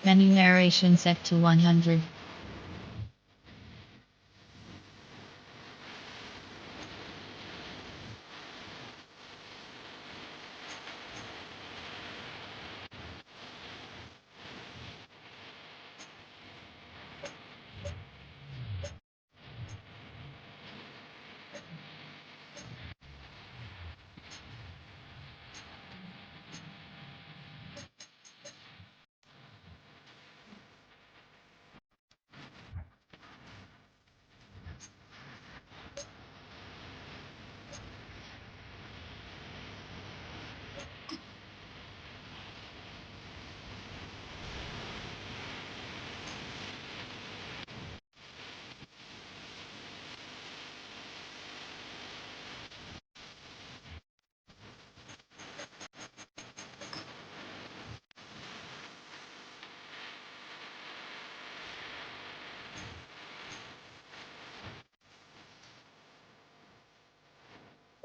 Menu narration set to 100.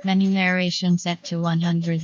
Menu narration set to 100.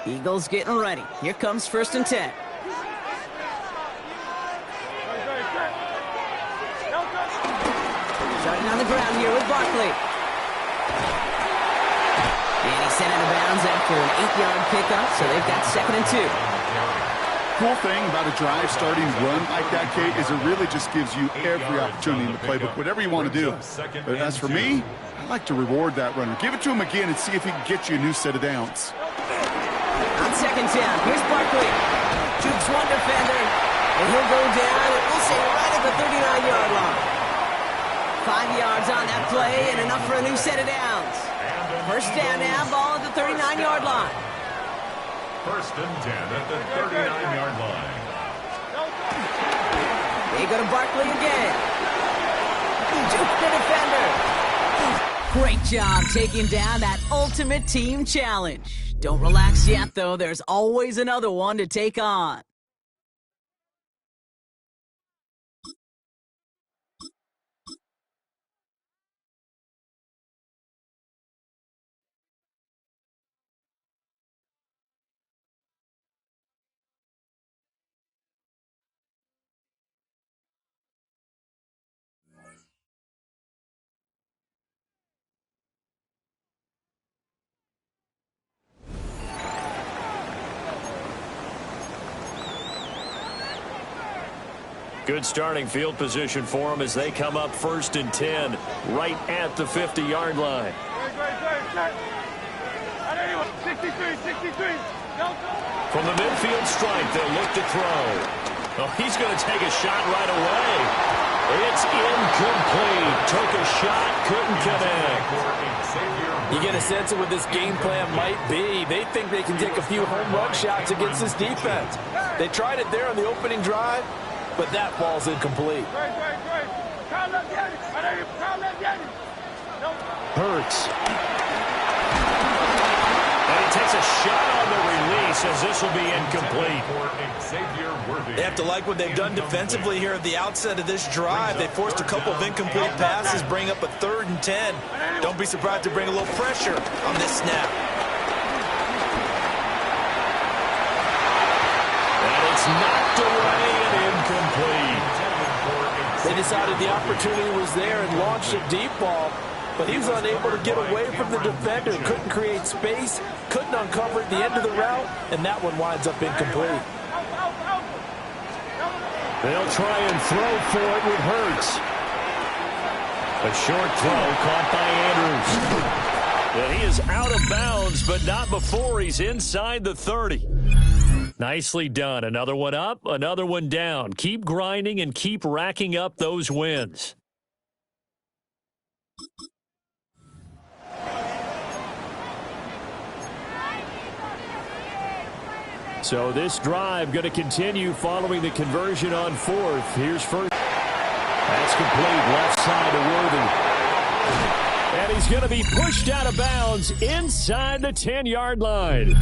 Eagles getting ready. Here comes 1st and 10. Starting on the ground here with Barkley. And he's sent out of bounds after an 8-yard pickup, so they've got 2nd and 2. Cool thing about a drive starting run like that, Kate, is it really just gives you every opportunity in the playbook, whatever you want to do. But as for me, I like to reward that runner. Give it to him again and see if he can get you a new set of downs. On 2nd down, here's Barkley. Shoots one defender, and he'll go down, and we'll say right at the 39-yard line. 5 yards on that play, and enough for a new set of downs. 1st down now, ball at the 39-yard line. 1st and 10 at the 39-yard line. They go to Barkley again. Juke the defender. Great job taking down that ultimate team challenge. Don't relax yet, though. There's always another one to take on. Good starting field position for them as they come up 1st and 10, right at the 50-yard line. From the midfield stripe, they'll look to throw. Oh, he's going to take a shot right away. It's incomplete. Took a shot, couldn't connect. You get a sense of what this game plan might be. They think they can take a few home run shots against this defense. They tried it there on the opening drive, but that ball's incomplete. Hurts. And he takes a shot on the release as this will be incomplete. They have to like what they've done defensively here at the outset of this drive. They forced a couple of incomplete passes, bring up a 3rd and 10. Don't be surprised to bring a little pressure on this snap. And it's knocked away and incomplete. They decided the opportunity was there and launched a deep ball, but he was unable to get away from the defender, couldn't create space, couldn't uncover at the end of the route, and that one winds up incomplete. They'll try and throw for it with Hurts. A short throw caught by Andrews. And he is out of bounds, but not before he's inside the 30. Nicely done. Another one up, another one down. Keep grinding and keep racking up those wins. So this drive going to continue following the conversion on 4th. Here's 1st. That's complete. Left side to Worthy. And he's going to be pushed out of bounds inside the 10-yard line.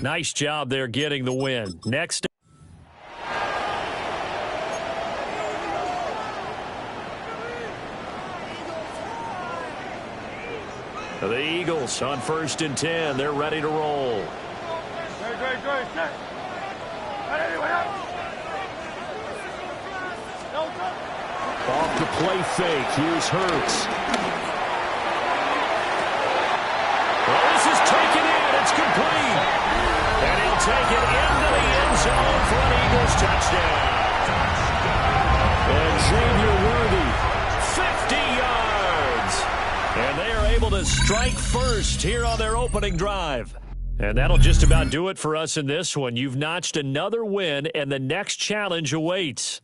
Nice job there getting the win. Next. The Eagles on 1st and 10. They're ready to roll. Off the play fake. Here's Hurts. Well, this is taken in. It's complete. And he'll take it into the end zone for an Eagles touchdown. And Xavier Worthy, 50 yards. And they are able to strike first here on their opening drive. And that'll just about do it for us in this one. You've notched another win, and the next challenge awaits.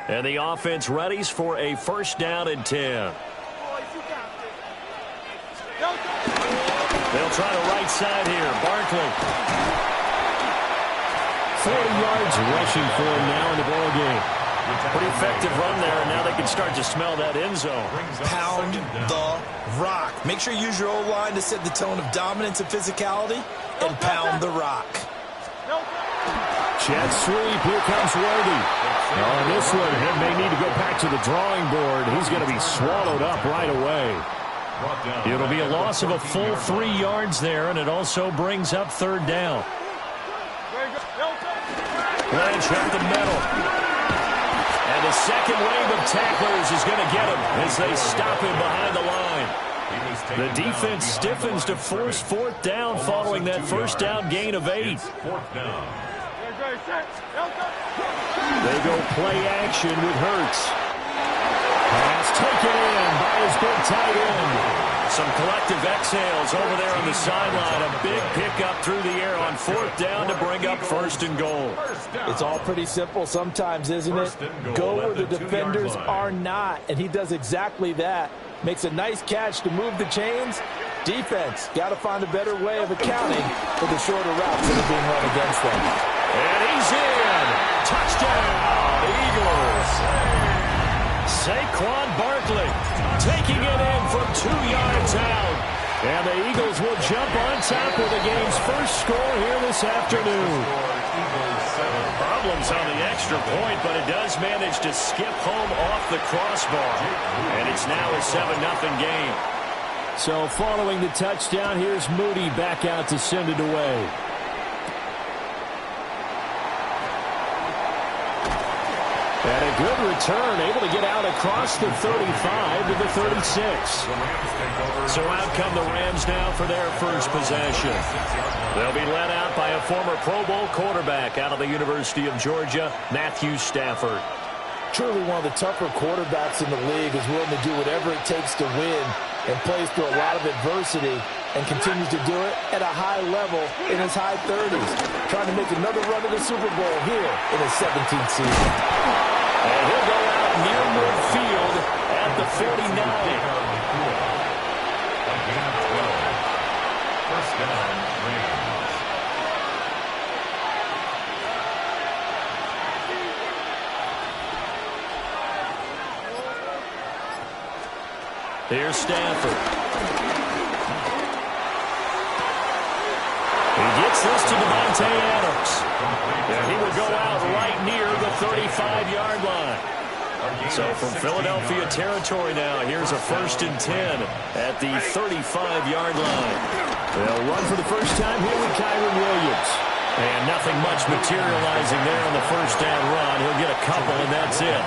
And the offense readies for a first down and 10. They'll try the right side here. Barkley. 40 yards rushing for him now in the ball game. Pretty effective run there, and now they can start to smell that end zone. Pound the rock. Make sure you use your O-line to set the tone of dominance and physicality, and pound the rock. Jet sweep. Here comes Worthy. On this one, he may need to go back to the drawing board. He's going to be swallowed up right away. It'll be a loss of a full 3 yards there, and it also brings up third down. Lynch up the middle. And the second wave of tacklers is going to get him as they stop him behind the line. The defense stiffens to force fourth down following that first down gain of 8. They go play action with Hurts. Pass taken in by his big tight end. Some collective exhales over there on the sideline. A big pickup through the air on fourth down to bring up first and goal. It's all pretty simple sometimes, isn't it? Go where the defenders are not, and he does exactly that. Makes a nice catch to move the chains. Defense got to find a better way of accounting for the shorter routes that are being run against them. And he's in. Touchdown, Eagles. Saquon Barkley taking it in from 2 yards out. And the Eagles will jump on top with the game's first score here this afternoon. Problems on the extra point, but it does manage to skip home off the crossbar. And it's now a 7-0 game. So following the touchdown, here's Moody back out to send it away. And a good return, able to get out across the 35 to the 36. So out come the Rams now for their first possession. They'll be led out by a former Pro Bowl quarterback out of the University of Georgia, Matthew Stafford. Truly one of the tougher quarterbacks in the league, is willing to do whatever it takes to win and plays through a lot of adversity and continues to do it at a high level in his high 30s. Trying to make another run at the Super Bowl here in his 17th season. And he'll go out near midfield at the 49. First down, Rams. Here's Stafford. He gets this to Devontae Adams. And he will go out right near the 35-yard line. So from Philadelphia territory now, here's a 1st and 10 at the 35-yard line. They'll run for the first time here with Kyren Williams. And nothing much materializing there on the first down run. He'll get a couple, and that's it.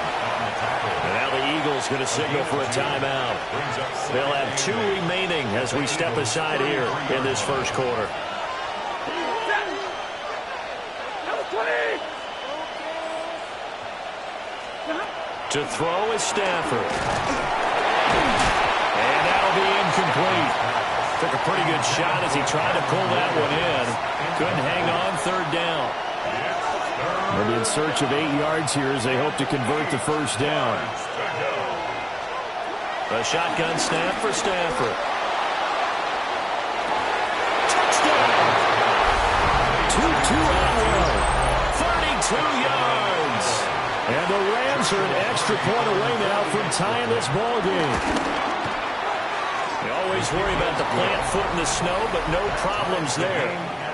And now the Eagles going to signal for a timeout. They'll have 2 remaining as we step aside here in this first quarter. To throw is Stafford. And that'll be incomplete. Took a pretty good shot as he tried to pull that one in. Couldn't hang on third down. They'll be in search of 8 yards here as they hope to convert the first down. A shotgun snap for Stafford. Touchdown! 2-2 on 32 yards. And the Rams are an extra point away now from tying this ball game. You always worry about the plant foot in the snow, but no problems there.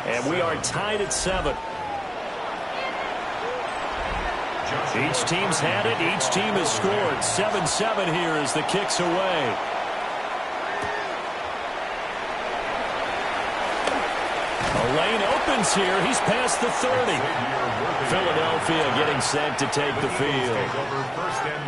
And we are tied at 7. Each team's had it. Each team has scored. 7-7 here as the kick's away. A lane opens here. He's past the 30. Philadelphia getting set to take the field.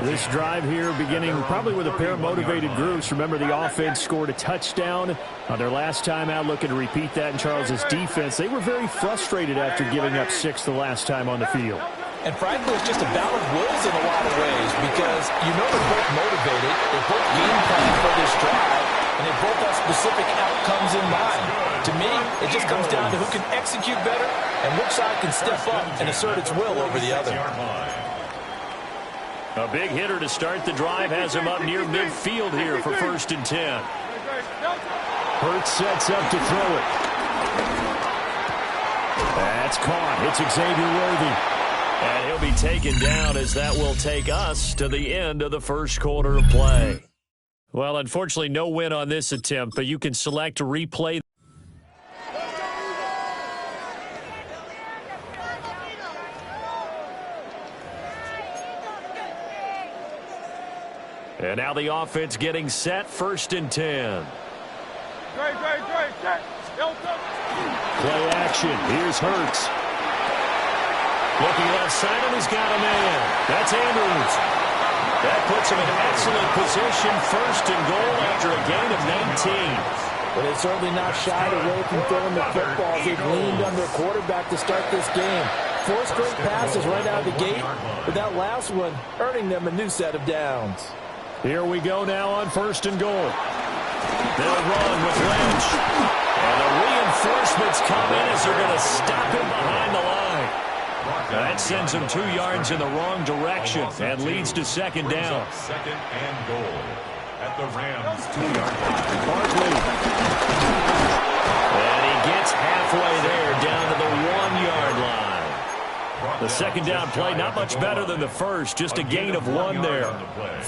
This drive here beginning probably with a pair of motivated groups. Remember, the offense scored a touchdown on their last time out, looking to repeat that in Charles's defense. They were very frustrated after giving up 6 the last time on the field. And frankly, it's just a battle of wills in a lot of ways, because you know they're both motivated, they're both game planning for this drive, and they both have specific outcomes in mind. To me, it just comes down to who can execute better and which side can step up and assert its will over the other. A big hitter to start the drive has him up near midfield here for 1st and 10. Hurts sets up to throw it. That's caught. It's Xavier Worthy. And he'll be taken down as that will take us to the end of the first quarter of play. Well, unfortunately, no win on this attempt, but you can select to replay. And now the offense getting set, 1st and 10. Play action. Here's Hurts. Looking left side, and he's got a man. That's Andrews. That puts him in excellent position, 1st and goal after a gain of 19. But it's certainly not shied away from throwing the football. They've leaned on their quarterback to start this game. 4 straight passes right out of the gate, but that last one earning them a new set of downs. Here we go now on 1st and goal. They'll run with Lynch. And the reinforcements come in as they're going to stop him behind the line. That sends him 2 yards in the wrong direction and leads to 2nd down. 2nd and goal at the Rams' 2-yard line. Barkley. And he gets halfway there down to the 1-yard line. The 2nd down play, not much better than the first, just a gain of 1 there.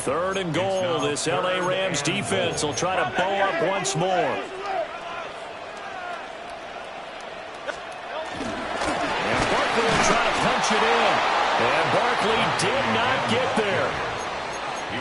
3rd and goal. This L.A. Rams defense will try to bow up once more. And Barkley will try to punch it in. And Barkley did not get there.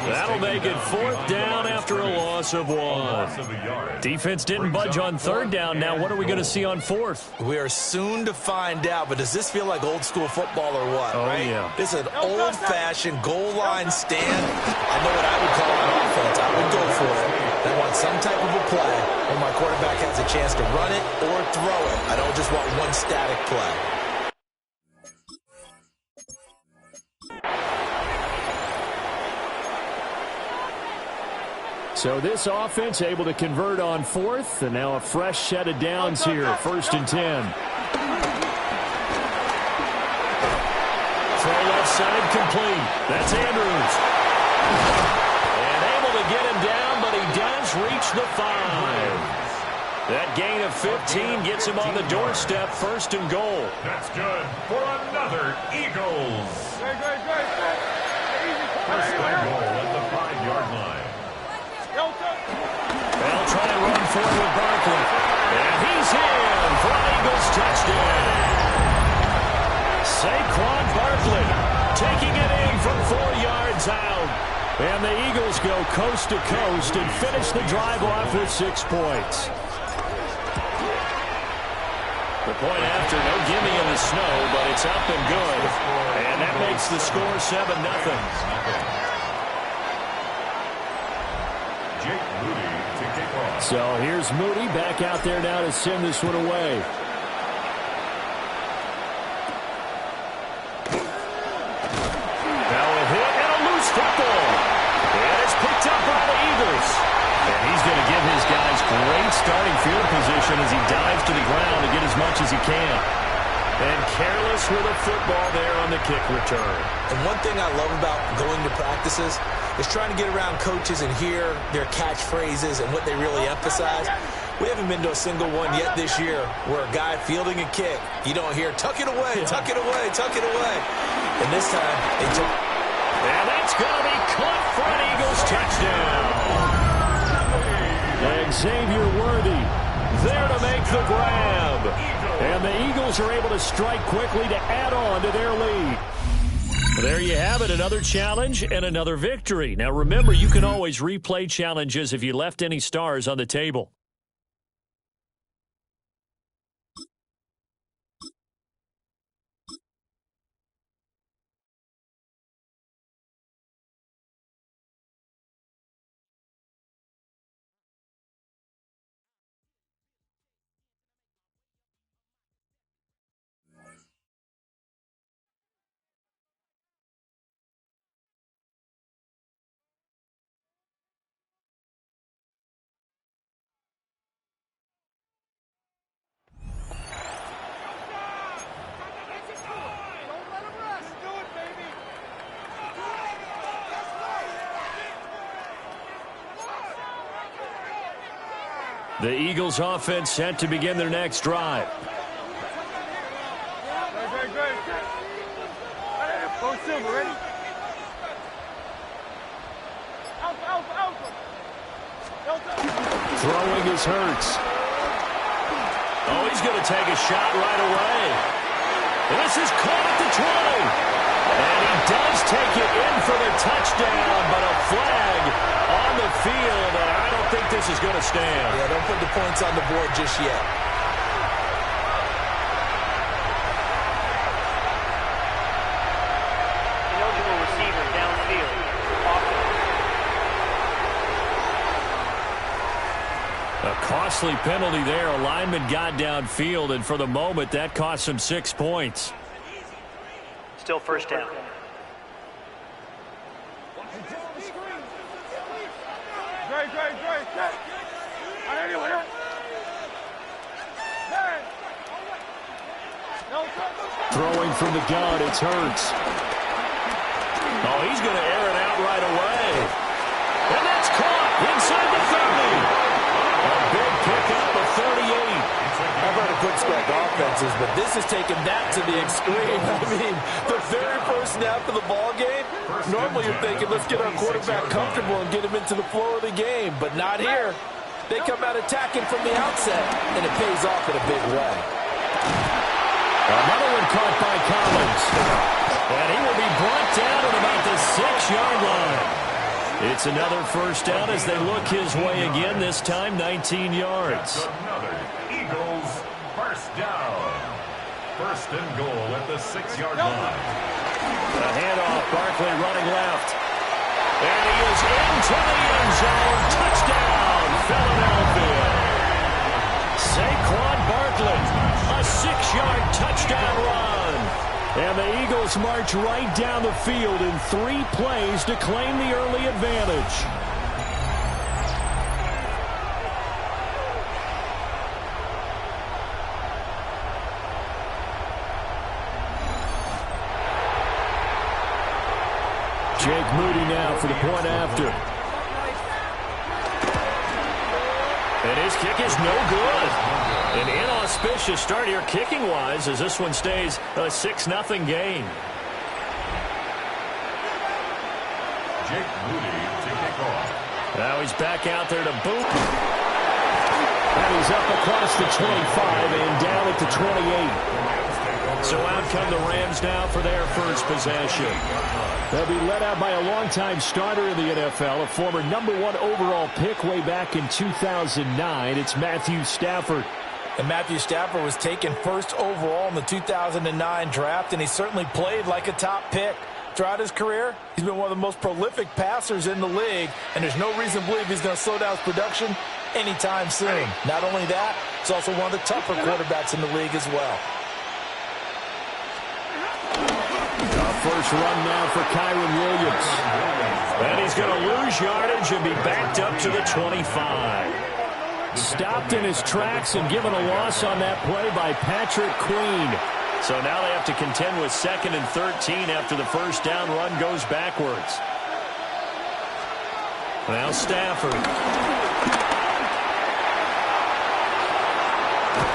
That'll make it 4th down after a loss of 1. Defense didn't budge on 3rd down. Now what are we going to see on 4th? We are soon to find out, but does this feel like old school football or what? Oh, right? yeah. This is an old-fashioned goal line stand. I know what I would call an offense. I would go for it. I want some type of a play where my quarterback has a chance to run it or throw it. I don't just want one static play. So this offense able to convert on 4th, and now a fresh set of downs here, 1st and 10. Throw left side complete. That's Andrews. And able to get him down, but he does reach the 5. That gain of 15 gets him on the doorstep, 1st and goal. That's good for another Eagles. 1st and goal at the 5-yard line. They'll try to run forward with Barkley. And he's in for an Eagles touchdown. Saquon Barkley taking it in from 4 yards out. And the Eagles go coast to coast and finish the drive off with 6 points. The point after, no gimme in the snow, but it's up and good. And that makes the score 7-0. So here's Moody back out there now to send this one away. Now a hit and a loose football. And it's picked up by the Eagles. And he's going to give his guys great starting field position as he dives to the ground to get as much as he can. And careless with a football there on the kick return. And one thing I love about going to practices is trying to get around coaches and hear their catchphrases and what they really emphasize. We haven't been to a single one yet this year where a guy fielding a kick, you don't hear, tuck it away, tuck it away, tuck it away. And this time, they took... And that's going to be caught for an Eagles touchdown. And Xavier Worthy there to make the grab. And the Eagles are able to strike quickly to add on to their lead. There you have it, another challenge and another victory. Now remember, you can always replay challenges if you left any stars on the table. The Eagles offense set to begin their next drive. Throwing is Hurts. Oh, he's going to take a shot right away. This is caught at the 20. And he does take it in for the touchdown, but a flag on the field, and I don't think this is going to stand. Yeah, don't put the points on the board just yet. Ineligible receiver downfield. A costly penalty there. A lineman got downfield, and for the moment, that cost him 6 points. Still first down. Throwing from the gun, it's Hurts. Oh, he's going to air it out right away. And that's caught inside the 30. A big pickup of 38. I've heard of quick strike offenses, but this is taking that to the extreme. I mean, the very first snap of the ball game, normally you're thinking, let's get our quarterback comfortable and get him into the flow of the game, but not here. They come out attacking from the outset, and it pays off in a big way. Another one caught by Collins. And he will be brought down at about the 6-yard line. It's another first down as they look his way again, this time 19 yards. Another Eagles first down. First and goal at the 6-yard line. A handoff, Barkley running left. And he is into the end zone. Touchdown, Philadelphia. Saquon Barkley, a 6-yard touchdown run. And the Eagles march right down the field in 3 plays to claim the early advantage. Jake Moody now for the point after. And his kick is no good. An inauspicious start here kicking-wise as this one stays a 6-0 game. Jake Moody to kick off. Now he's back out there to boot. And he's up across the 25 and down at the 28. So out come the Rams now for their first possession. They'll be led out by a longtime starter in the NFL, a former #1 overall pick way back in 2009. It's Matthew Stafford. And Matthew Stafford was taken first overall in the 2009 draft, and he certainly played like a top pick. Throughout his career, he's been one of the most prolific passers in the league, and there's no reason to believe he's going to slow down his production anytime soon. Not only that, he's also one of the tougher quarterbacks in the league as well. First run now for Kyron Williams. And he's going to lose yardage and be backed up to the 25. Stopped in his tracks and given a loss on that play by Patrick Queen. So now they have to contend with 2nd and 13 after the first down run goes backwards. Now Stafford.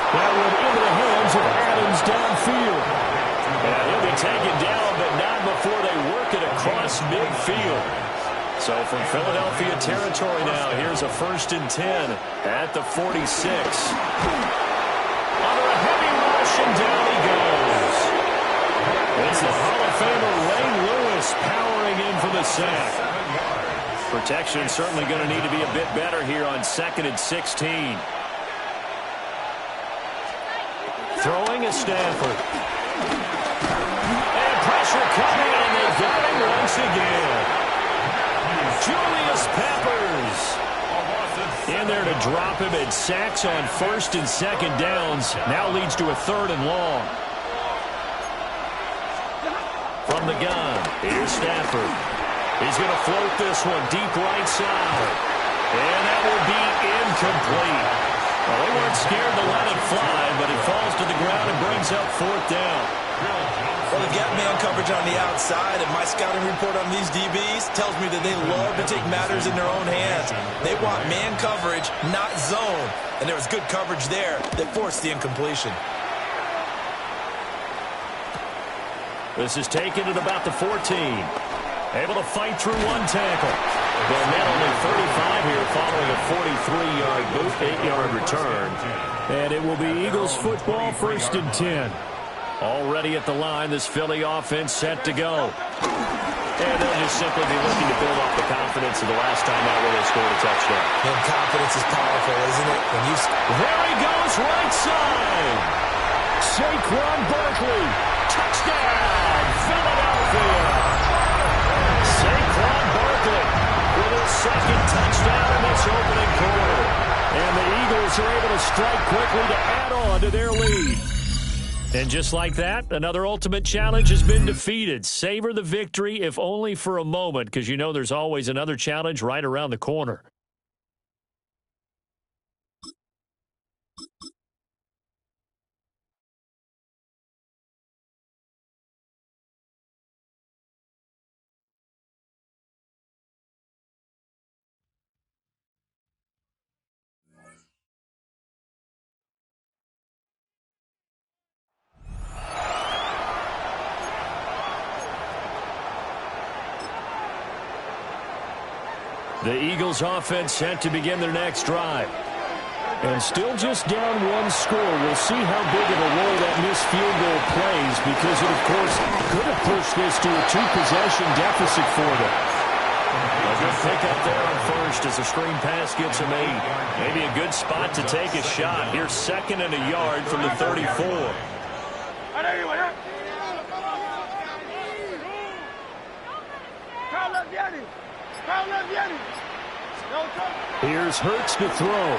That one into the hands of Adams downfield. Yeah, he'll be taken down, but not before they work it across midfield. So from Philadelphia territory now, here's a 1st and 10 at the 46. Under a heavy rush, and down he goes. It's the Hall of Famer Ray Lewis powering in for the sack. Protection certainly going to need to be a bit better here on 2nd and 16. Throwing is Stafford. And pressure coming, and they got him once again. Julius Peppers in there to drop him, and sacks on 1st and 2nd downs. Now leads to a 3rd and long. From the gun, here's Stafford. He's going to float this one deep right side. And that will be incomplete. Well, they weren't scared to let it fly, but it falls to the ground and brings up 4th down. Well, Well, they've got man coverage on the outside, and my scouting report on these DBs tells me that they love to take matters in their own hands. They want man coverage, not zone. And there was good coverage there that forced the incompletion. This is taken at about the 14. Able to fight through one tackle. They'll net only 35 here following a 43-yard boot, 8-yard return. And it will be Eagles football, 1st and 10. Already at the line, this Philly offense set to go. And they'll just simply be looking to build off the confidence of the last time out where they scored a touchdown. And confidence is powerful, isn't it? When you there he goes, right side. Saquon Barkley. Touchdown, Philadelphia. Saquon Barkley with his second touchdown in this opening quarter. And the Eagles are able to strike quickly to add on to their lead. And just like that, another ultimate challenge has been defeated. Savor the victory, if only for a moment, because you know there's always another challenge right around the corner. The Eagles offense set to begin their next drive. And still just down one score. We'll see how big of a role that missed field goal plays because it, of course, could have pushed this to a 2-possession deficit for them. A good pickup there on first as the screen pass gets him 8. Maybe a good spot to take a shot. Here's 2nd and a yard from the 34. Here's Hurts to throw. Oh,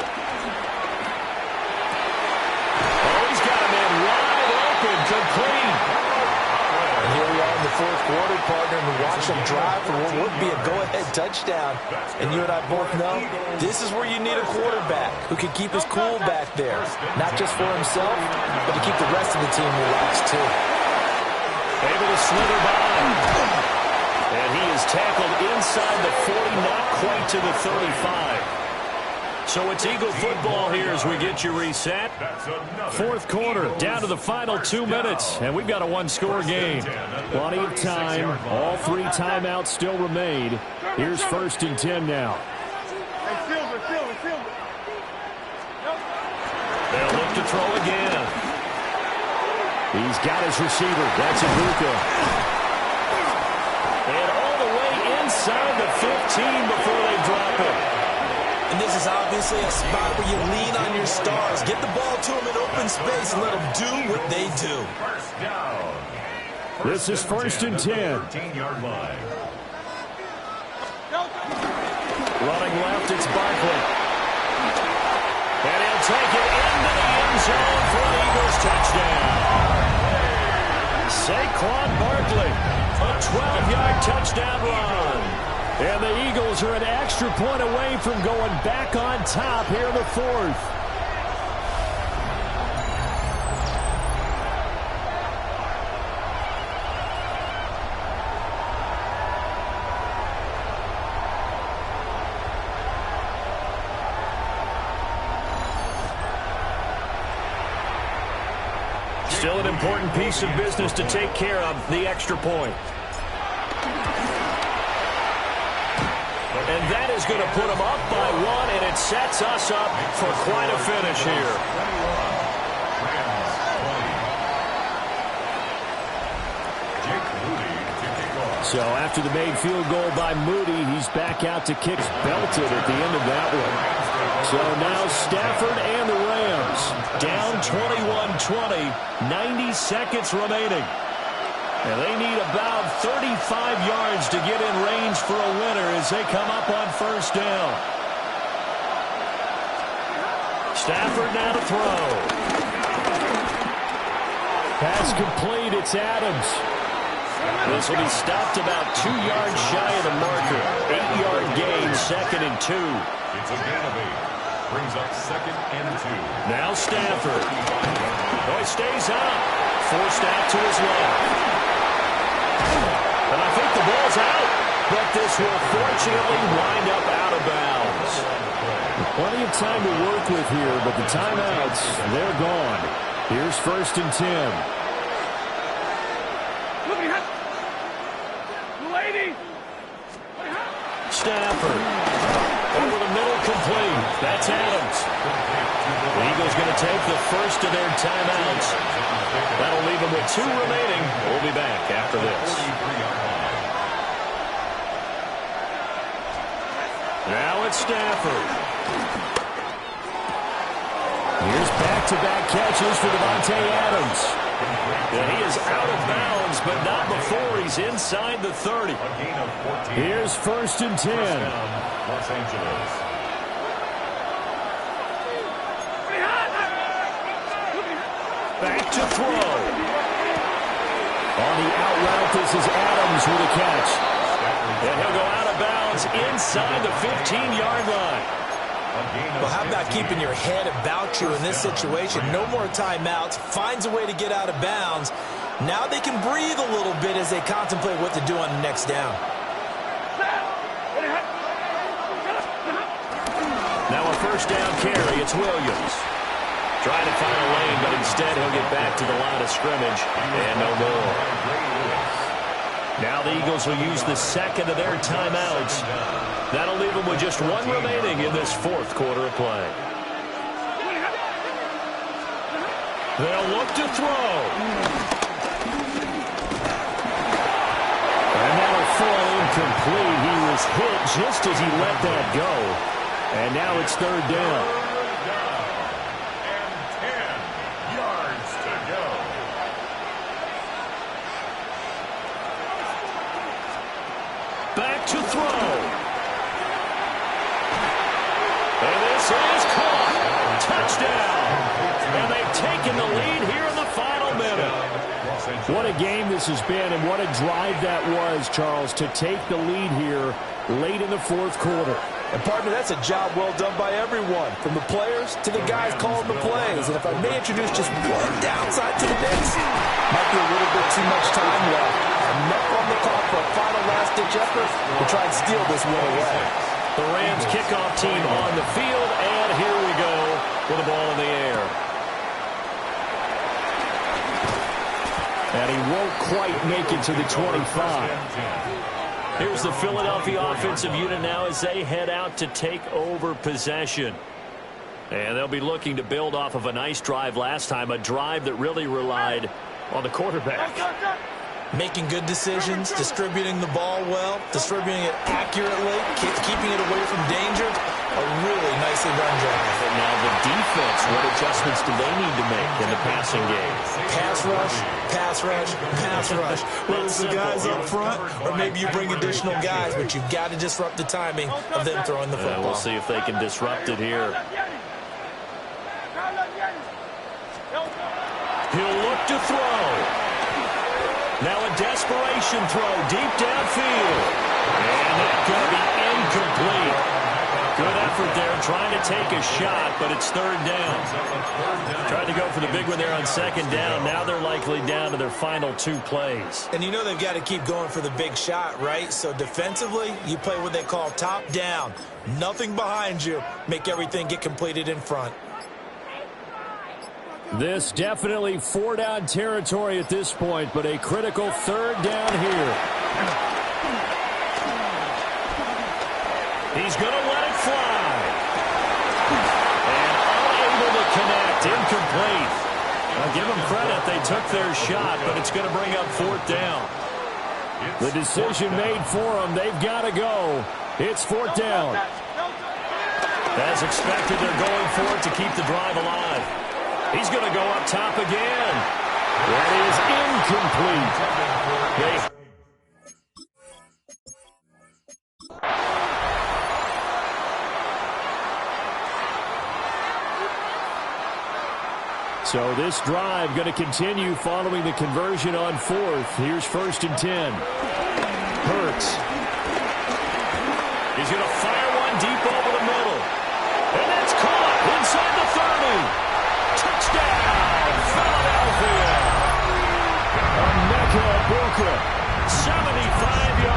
he's got him in wide open, complete. And here we are in the 4th quarter, partner, and watch them drive for what would be a go-ahead touchdown. And you and I both know this is where you need a quarterback who can keep his cool back there. Not just for himself, but to keep the rest of the team relaxed, too. Able to slither by. And he is tackled inside the 40, not quite to the 35. So it's Eagle football here as we get you reset. 4th quarter, down to the final 2 minutes, and we've got a 1-score game. Plenty of time. All 3 timeouts still remain. Here's 1st and 10 now. They'll look to throw again. He's got his receiver. That's Ibuka. And all the way inside the 15 before they drop it. And this is obviously a spot where you lean on your stars. Get the ball to them in open space and let them do what they do. First down. This is 1st and 10. 13-yard line. Running left, it's Barkley. And he'll take it into the end zone for an Eagles touchdown. Saquon Barkley, a 12-yard touchdown run. And the Eagles are an extra point away from going back on top here in the 4th. Still an important piece of business to take care of, the extra point. And that is going to put them up by 1, and it sets us up for quite a finish here. So after the made field goal by Moody, he's back out to kick. Belted at the end of that one. So now Stafford and the Rams down 21-20, 90 seconds remaining. And they need about 35 yards to get in range for a winner as they come up on 1st down. Stafford now to throw. Pass complete, it's Adams. This will be stopped about 2 yards shy of the marker. 8-yard gain, 2nd and 2. It's a gain of 8. Brings up 2nd and 2. Now Stafford. Oh, he stays out. Forced out to his left. think the ball's out, but this will fortunately wind up out of bounds. Plenty of time to work with here, but the timeouts, they're gone. Here's 1st and 10. Stafford. Over the middle, complete. That's Adams. The Eagles going to take the first of their timeouts. That'll leave them with 2 remaining. We'll be back after this. Now it's Stafford. Here's back-to-back catches for Davante Adams. And he is out of bounds, but not before he's inside the 30. Here's 1st and 10. Los Angeles. Back to throw. On the out route, this is Adams with a catch. And he'll go out of bounds inside the 15-yard line. Well, how about keeping your head about you in this situation? No more timeouts. Finds a way to get out of bounds. Now they can breathe a little bit as they contemplate what to do on the next down. Now a 1st down carry. It's Williams. Trying to find a lane, but instead he'll get back to the line of scrimmage and no more. Now the Eagles will use the 2nd of their timeouts. That'll leave them with just 1 remaining in this 4th quarter of play. They'll look to throw. And that'll fall incomplete. He was hit just as he let that go. And now it's 3rd down. Back to throw. And this is caught. Touchdown. And they've taken the lead here in the final minute. What a game this has been, and what a drive that was, Charles, to take the lead here late in the 4th quarter. And, partner, that's a job well done by everyone, from the players to the guys calling the plays. And if I may introduce just one downside to the mix, might be a little bit too much time left. Enough on the clock for a final last-ditch effort to try and steal this one away. The Rams kickoff team on the field, and here we go with the ball in the air. And he won't quite make it to the 25. Here's the Philadelphia offensive unit now as they head out to take over possession. And they'll be looking to build off of a nice drive last time, a drive that really relied on the quarterback. Making good decisions, distributing the ball well, distributing it accurately, keeping it away from danger. A really nicely run drive. And now the defense, what adjustments do they need to make in the passing game? Pass rush, pass rush, pass rush. Whether it's the guys up front or maybe you bring additional guys, but you've got to disrupt the timing of them throwing the football. We'll see if they can disrupt it here. He'll look to throw. Now a desperation throw deep downfield. And that's going to be incomplete. Good effort there, trying to take a shot, but it's 3rd down. Tried to go for the big one there on 2nd down. Now they're likely down to their final 2 plays. And you know they've got to keep going for the big shot, right? So defensively, you play what they call top down. Nothing behind you. Make everything get completed in front. This definitely 4-down territory at this point, but a critical 3rd down here. He's going to let it fly. And unable to connect, incomplete. I'll give them credit, they took their shot, but it's going to bring up 4th down. The decision made for them, they've got to go. It's 4th down. As expected, they're going for it to keep the drive alive. He's going to go up top again. That is incomplete. So this drive going to continue following the conversion on 4th. Here's 1st and 10. Hurts. He's going to fire one deep over the middle. And that's caught inside the 30. Touchdown, Philadelphia. Emeka Egbuka. 75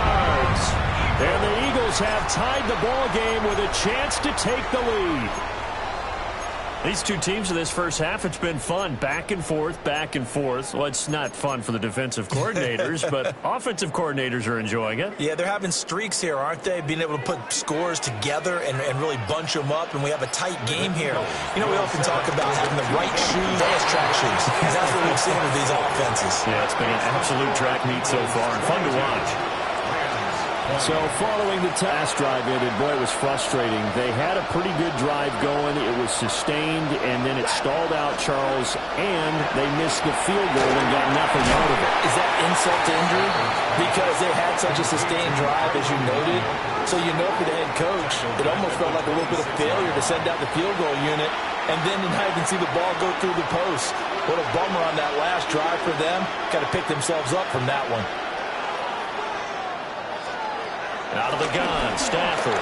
Eagles have tied the ball game with a chance to take the lead. These two teams in this first half, it's been fun. Back and forth, back and forth. Well, it's not fun for the defensive coordinators, but offensive coordinators are enjoying it. Yeah, they're having streaks here, aren't they? Being able to put scores together and really bunch them up, and we have a tight game here. You know, we often talk about having the right shoes as track shoes. That's what we've seen with these offenses. Yeah, it's been an absolute track meet so far, and fun to watch. So following the last drive ended, boy, it was frustrating. They had a pretty good drive going. It was sustained, and then it stalled out, Charles, and they missed the field goal and got nothing out of it. Is that insult to injury? Because they had such a sustained drive, as you noted. So you know for the head coach, it almost felt like a little bit of failure to send out the field goal unit, and then to not even see the ball go through the post. What a bummer on that last drive for them. Got to pick themselves up from that one. Out of the gun, Stafford.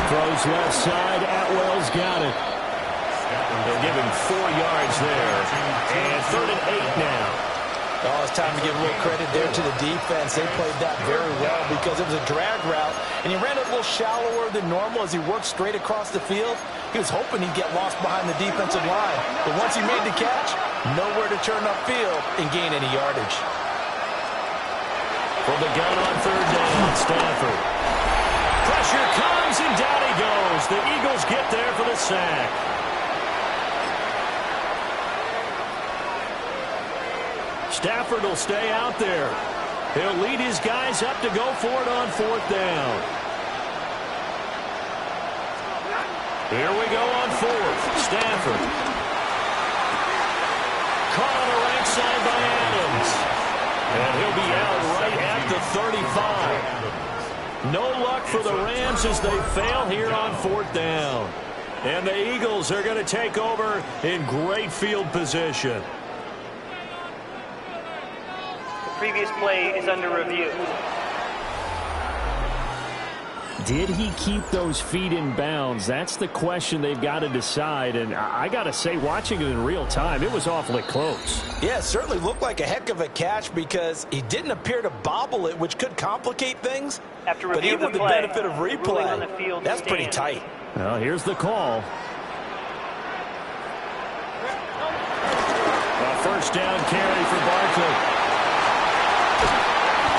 Throws left side, Atwell's got it. They'll give him 4 yards there. And 3rd and 8 now. Oh, it's time to give a little credit there to the defense. They played that very well because it was a drag route, and he ran it a little shallower than normal as he worked straight across the field. He was hoping he'd get lost behind the defensive line. But once he made the catch, nowhere to turn upfield and gain any yardage. From the gun on 3rd down, Stafford. Pressure comes, and down he goes. The Eagles get there for the sack. Stafford will stay out there. He'll lead his guys up to go for it on 4th down. Here we go on 4th. Stafford. Caught on the right side by Adams. And he'll be out right at the 35. No luck for the Rams as they fail here on 4th down. And the Eagles are going to take over in great field position. The previous play is under review. Did he keep those feet in bounds? That's the question they've got to decide. And I got to say, watching it in real time, it was awfully close. Yeah, it certainly looked like a heck of a catch because he didn't appear to bobble it, which could complicate things. After but even with the benefit of replay, that's pretty tight. Well, here's the call. A 1st down carry for Barkley.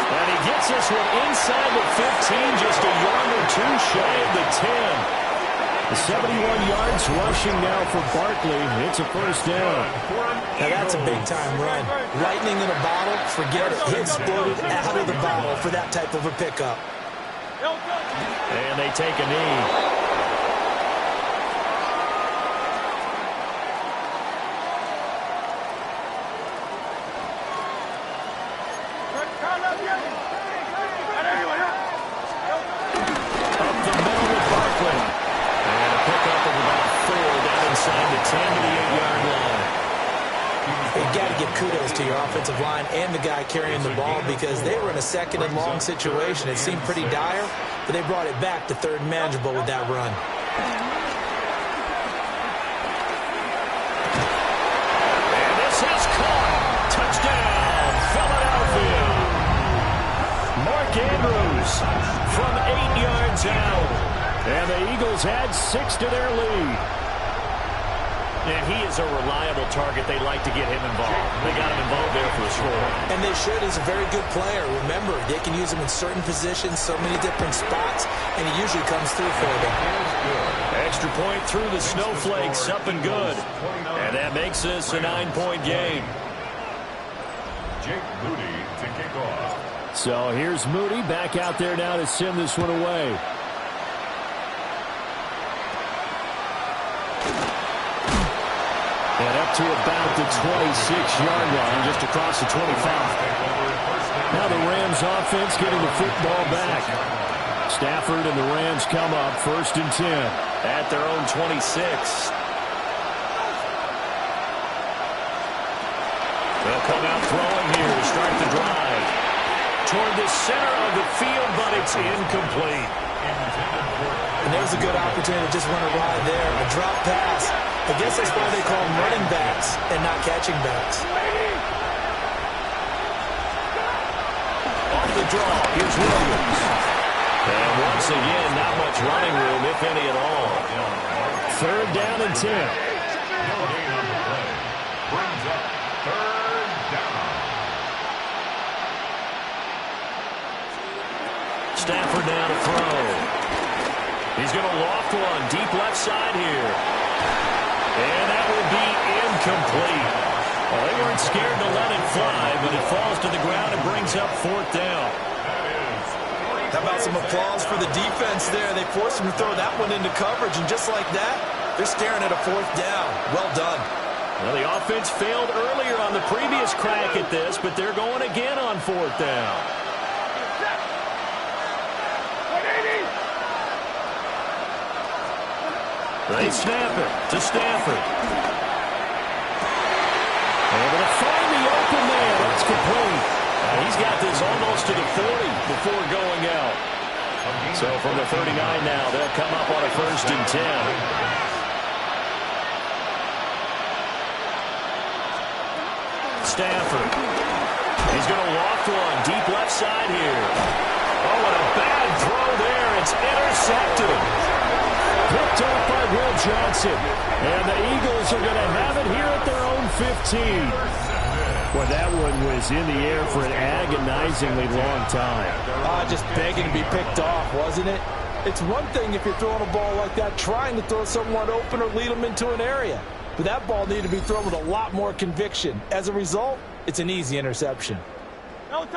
And he gets this one inside the 15, just a yard or 2 shy of the 10. The 71 yards rushing now for Barkley. It's a 1st down. Now that's a big-time run. Lightning in a bottle, forget it. He exploded out of the bottle for that type of a pickup. And they take a knee. Kudos to your offensive line and the guy carrying the ball because they were in a 2nd and long situation. It seemed pretty dire, but they brought it back to 3rd and manageable with that run. And this is caught. Touchdown, Philadelphia. Mark Andrews from 8 yards out. And the Eagles add 6 to their lead. And he is a reliable target. They like to get him involved. They got him involved there for the score. And they should. He's a very good player. Remember, they can use him in certain positions, so many different spots, and he usually comes through for them. Extra point through the snowflakes, up and good. And that makes this a 9-point game. Jake Moody to kick off. So here's Moody back out there now to send this one away. And up to about the 26-yard line, just across the 25. Now the Rams offense getting the football back. Stafford and the Rams come up 1st and 10 at their own 26. They'll come out throwing here to start the drive. Toward the center of the field, but it's incomplete. And there's a good opportunity to just run a ride there, a drop pass. I guess that's why they call them running backs and not catching backs. Off the draw, here's Williams. And once again, not much running room, if any at all. 3rd down and 10. No gain on the play. Brings up 3rd down. Stafford now to throw. He's going to loft one deep left side here. And that will be incomplete. Well, they weren't scared to let it fly, but it falls to the ground and brings up 4th down. How about some applause for the defense there? They forced him to throw that one into coverage, and just like that, they're staring at a 4th down. Well done. Well, the offense failed earlier on the previous crack at this, but they're going again on 4th down. They snap it to Stafford. Able to find the open man. That's complete. He's got this almost to the 40 before going out. So from the 39 now, they'll come up on a 1st and 10. Stafford. He's going to loft one deep left side here. Oh, and a bad throw there. It's intercepted. Picked up by Will Johnson. And the Eagles are going to have it here at their own 15. Well, that one was in the air for an agonizingly long time. Just begging to be picked off, wasn't it? It's one thing if you're throwing a ball like that, trying to throw someone open or lead them into an area. But that ball needed to be thrown with a lot more conviction. As a result, it's an easy interception. And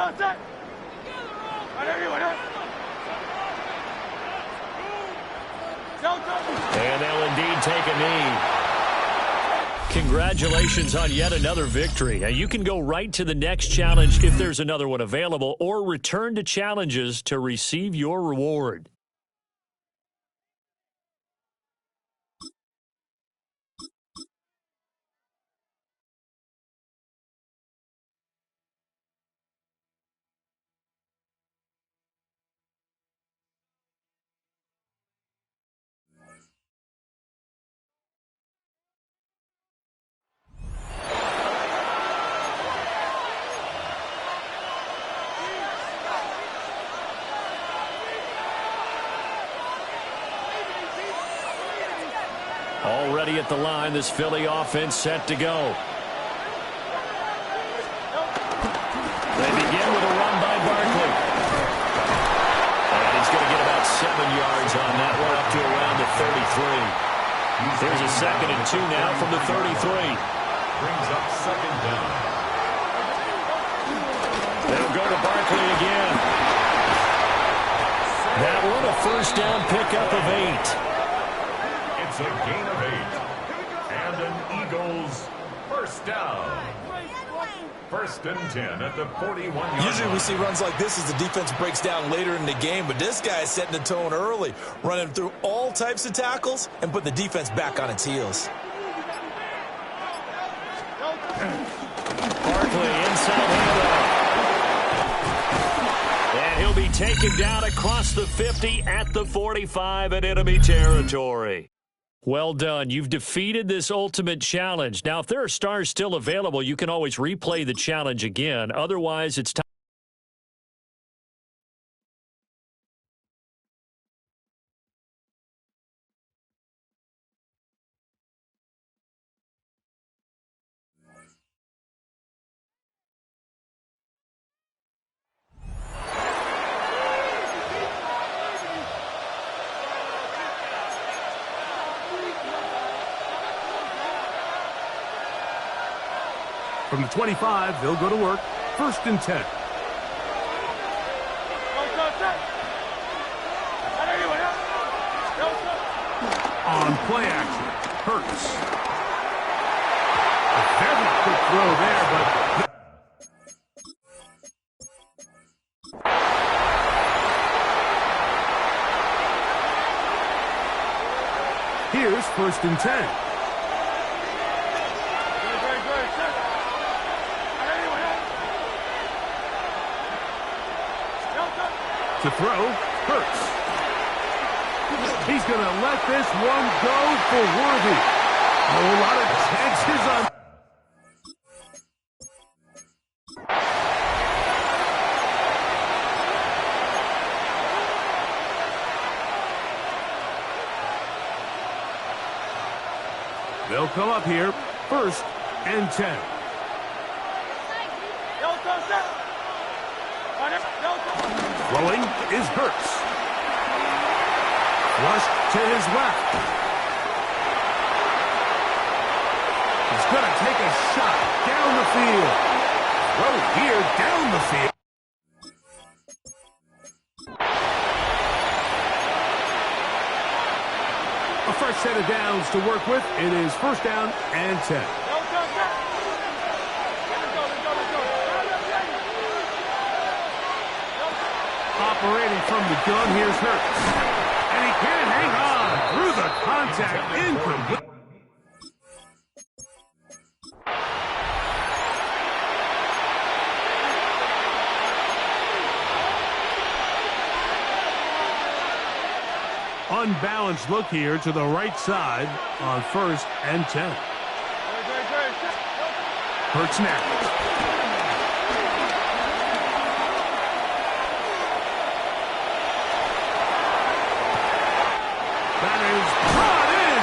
they'll indeed take a knee. Congratulations on yet another victory. Now, you can go right to the next challenge if there's another one available, or return to challenges to receive your reward. Already at the line, this Philly offense set to go. They begin with a run by Barkley. And he's going to get about 7 yards on that one, up to around the 33. There's a 2nd and 2 now from the 33. Brings up 2nd down. They'll go to Barkley again. That one a 1st down pickup of 8. It's a gain of 8. And an Eagles 1st down. 1st and 10 at the 41-yard Usually we see runs like this as the defense breaks down later in the game, but this guy is setting the tone early, running through all types of tackles and put the defense back on its heels. Barkley inside handoff. And he'll be taken down across the 50 at the 45 in enemy territory. Well done. You've defeated this ultimate challenge. Now, if there are stars still available, you can always replay the challenge again. Otherwise, it's time. From the 25, they'll go to work. 1st and 10. On play action, Hurts. A very quick throw there, but... Here's 1st and 10. To throw, Hurts. He's going to let this one go for Worthy. A whole lot of chances on... come up here. 1st and 10. Throwing is Hurts. Flushed to his left. He's going to take a shot down the field. Throw here down the field. A fresh set of downs to work with. It is 1st down and 10. Operating from the gun, here's Hurts. And he can't hang on through the contact. Incomplete. Unbalanced look here to the right side on 1st and 10. Hurts now. That is brought in.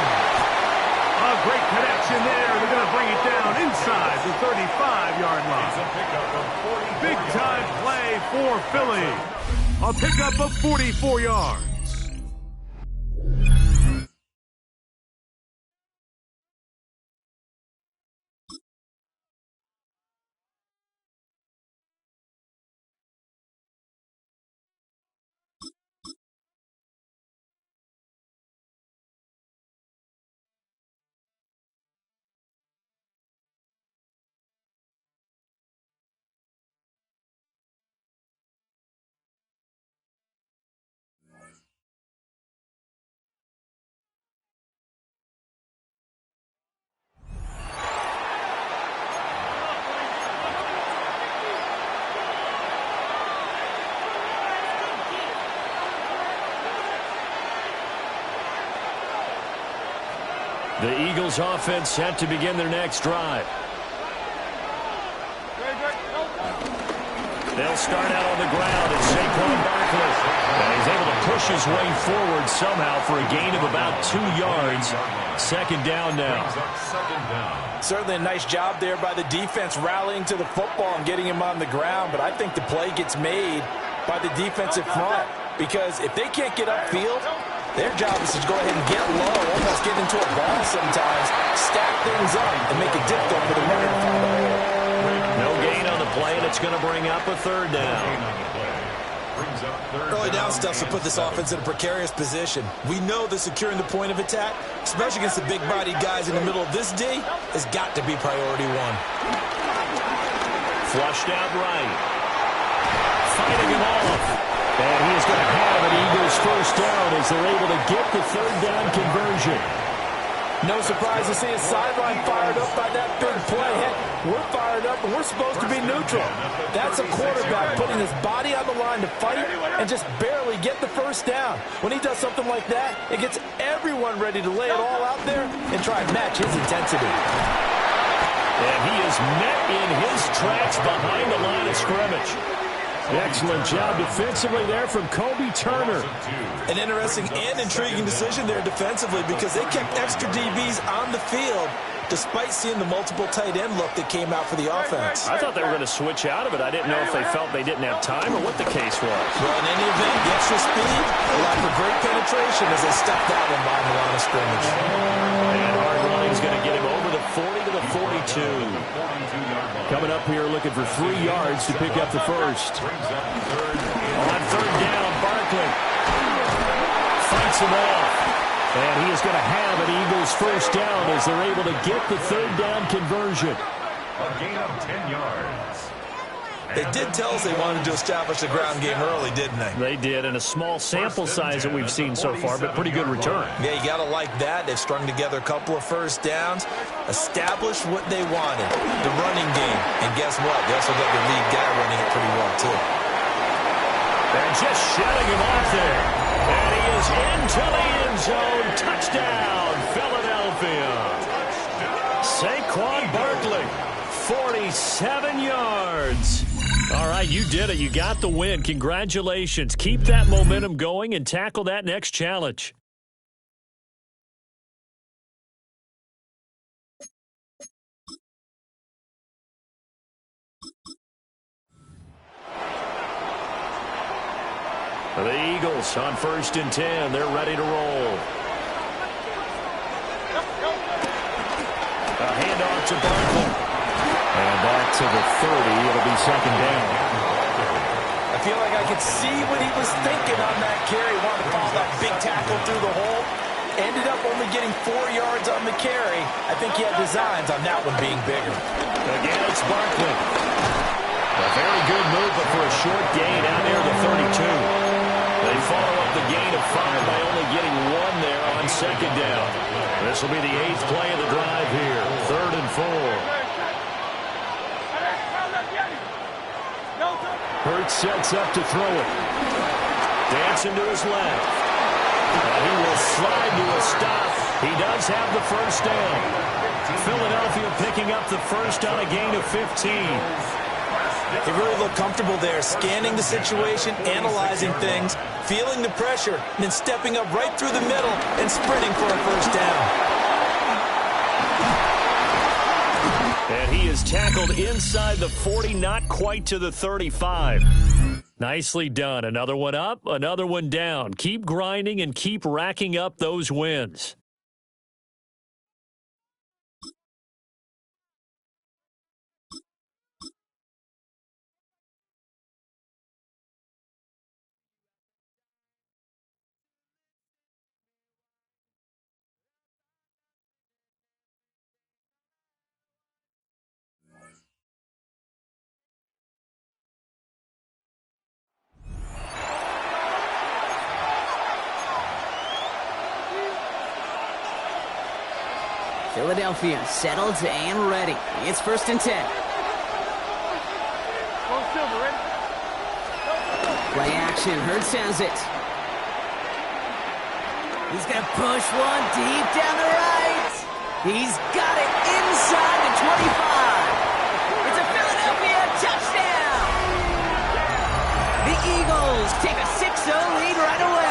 A great connection there. They're going to bring it down inside the 35-yard line. Big-time play for Philly. A pickup of 44 yards. The Eagles offense set to begin their next drive. They'll start out on the ground at Saquon Barkley. And he's able to push his way forward somehow for a gain of about 2 yards. 2nd down now. Certainly a nice job there by the defense rallying to the football and getting him on the ground. But I think the play gets made by the defensive front. Because if they can't get upfield, their job is to go ahead and get low, almost get into a ball sometimes, stack things up, and make it difficult for the runner to find a hole. No gain on the play, and it's going to bring up a 3rd down. Early down stuff to put this offense in a precarious position. We know that securing the point of attack, especially against the big-bodied guys in the middle of this D, has got to be priority 1. Flushed out right. Fighting him off. And he is going to have an Eagles 1st down as they're able to get the 3rd down conversion. No surprise to see his sideline fired up by that big play. Heck, we're fired up, and we're supposed to be neutral. That's a quarterback putting his body on the line to fight and just barely get the 1st down. When he does something like that, it gets everyone ready to lay it all out there and try and match his intensity. And he is met in his tracks behind the line of scrimmage. Excellent job defensively there from Kobe Turner. An interesting and intriguing decision there defensively because they kept extra DBs on the field despite seeing the multiple tight end look that came out for the offense. I thought they were going to switch out of it. I didn't know if they felt they didn't have time or what the case was. Well, in any event, the extra speed allowed for great penetration as they stepped out and behind the line of scrimmage. And hard running is going to get him over the 40 to the 42. Coming up here looking for 3 yards to pick up the 1st. On 3rd down, Barkley fights him off. And he is going to have an Eagles 1st down as they're able to get the 3rd down conversion. A gain of 10 yards. They did tell us they wanted to establish the ground game early, didn't they? They did, and a small sample size that we've seen so far, but pretty good return. Yeah, you got to like that. They've strung together a couple of 1st downs, established what they wanted, the running game. And guess what? They also got their lead guy running it pretty well, too. They're just shutting him off there. And he is into the end zone. Touchdown, Philadelphia. Saquon Barkley, 47 yards. All right, you did it. You got the win. Congratulations. Keep that momentum going and tackle that next challenge. Eagles on 1st and 10. They're ready to roll. A handoff to Barkley. And back to the 30. It'll be 2nd down. I feel like I could see what he was thinking on that carry. Wanted to follow that big tackle through the hole. Ended up only getting 4 yards on the carry. I think he had designs on that one being bigger. Again, it's Barkley. A very good move, but for a short gain out near the 32. They follow up the gain of 5 by only getting 1 there on 2nd down. This will be the 8th play of the drive here. 3rd and 4. Hurts sets up to throw it. Dancing to his left. He will slide to a stop. He does have the 1st down. Philadelphia picking up the 1st on a gain of 15. He really looked comfortable there, scanning the situation, analyzing things, feeling the pressure, and then stepping up right through the middle and sprinting for a 1st down. And he is tackled inside the 40, not quite to the 35. Nicely done. Another one up, another one down. Keep grinding and keep racking up those wins. Philadelphia settled and ready. It's 1st and 10. Play action. Hurts has it. He's going to push one deep down the right. He's got it inside the 25. It's a Philadelphia touchdown. The Eagles take a 6-0 lead right away.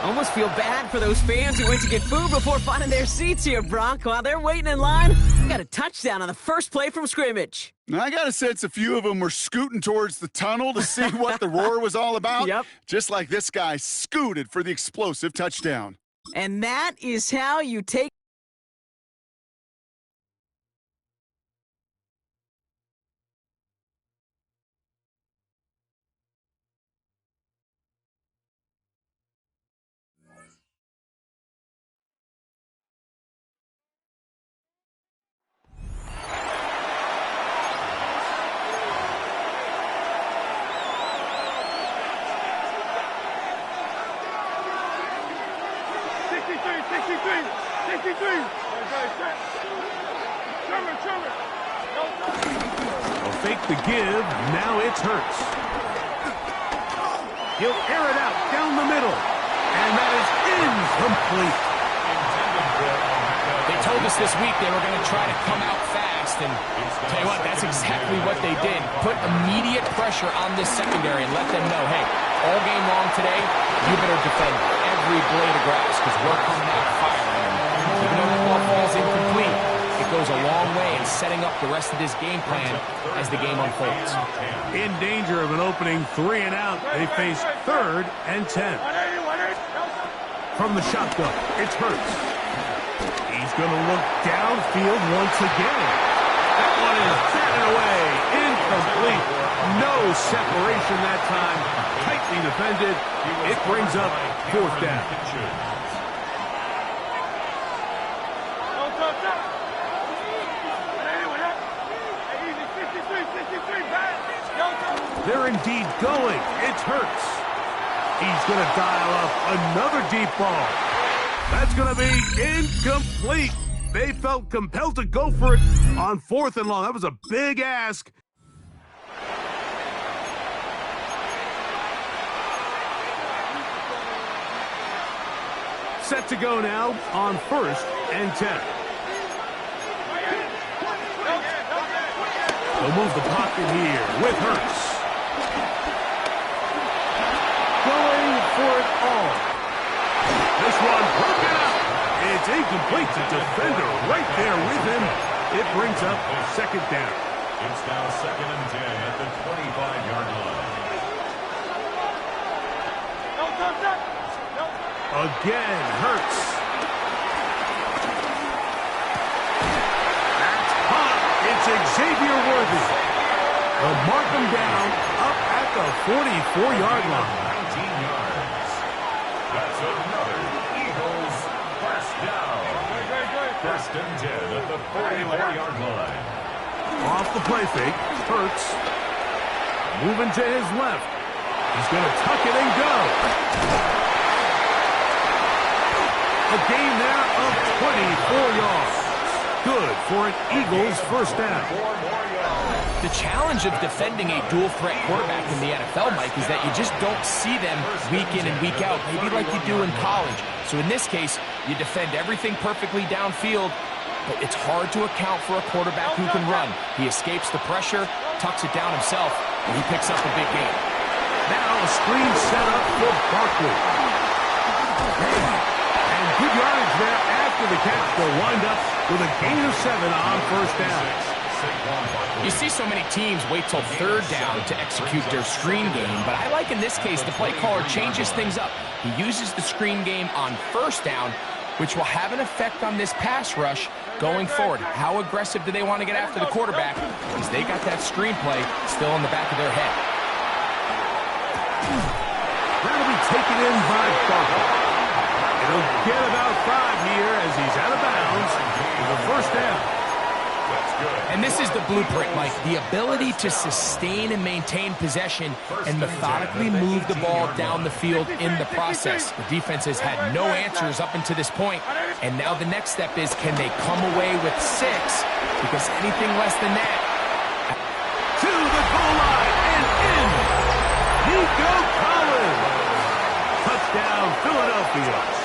Almost feel bad for those fans who went to get food before finding their seats here, Brock. While they're waiting in line, got a touchdown on the first play from scrimmage. I got a sense a few of them were scooting towards the tunnel to see what the roar was all about. Yep. Just like this guy scooted for the explosive touchdown. And that is how you take Well, fake the give. Now it's Hurts. He'll air it out down the middle. And that is incomplete. They told us this week they were going to try to come out fast, and tell you what, that's exactly what they did. Put immediate pressure on this secondary and let them know, hey, all game long today, you better defend every blade of grass because we're coming out firing. Even though the ball falls incomplete, it goes a long way in setting up the rest of this game plan as the game unfolds. In danger of an opening 3 and out, they face 3rd and 10. From the shotgun, it's Hurts. He's going to look downfield once again. That one is batted away. Incomplete. No separation that time. Tightly defended. It brings up 4th down. They're indeed going. It's Hurts. He's going to dial up another deep ball. That's going to be incomplete. They felt compelled to go for it on 4th and long. That was a big ask. Set to go now on 1st and 10. They'll move the pocket here with Hurts. Going for it all. This one broken up. It's incomplete to defender right there with him. It brings up 2nd down. It's now 2nd and 10 at the 25-yard line. Again, Hurts. That's caught. It's Xavier Worthy. They'll mark him down up at the 44-yard line. 19 yards. That's another Eagles first down. First and 10 at the 44-yard line. Off the play fake, Hurts. Moving to his left. He's going to tuck it and go. A gain there of 24 yards. Good for an Eagles first down. The challenge of defending a dual-threat quarterback in the NFL, Mike, is that you just don't see them week in and week out, maybe like you do in college. So in this case, you defend everything perfectly downfield, but it's hard to account for a quarterback who can run. He escapes the pressure, tucks it down himself, and he picks up a big gain. Now a screen set up for Barkley. And good yardage there after the catch. They'll wind up with a gain of 7 on first down. You see so many teams wait till third down to execute their screen game, but I like in this case the play caller changes things up. He uses the screen game on first down, which will have an effect on this pass rush going forward. How aggressive do they want to get after the quarterback? Because they got that screenplay still in the back of their head. That'll be taken in by Barkley. It'll get about 5 here as he's out of bounds for the first down. And this is the blueprint, Mike. The ability to sustain and maintain possession and methodically move the ball down the field in the process. The defense has had no answers up until this point, and now the next step is, can they come away with 6? Because anything less than that. To the goal line and in. Nico Collins. Touchdown, Philadelphia.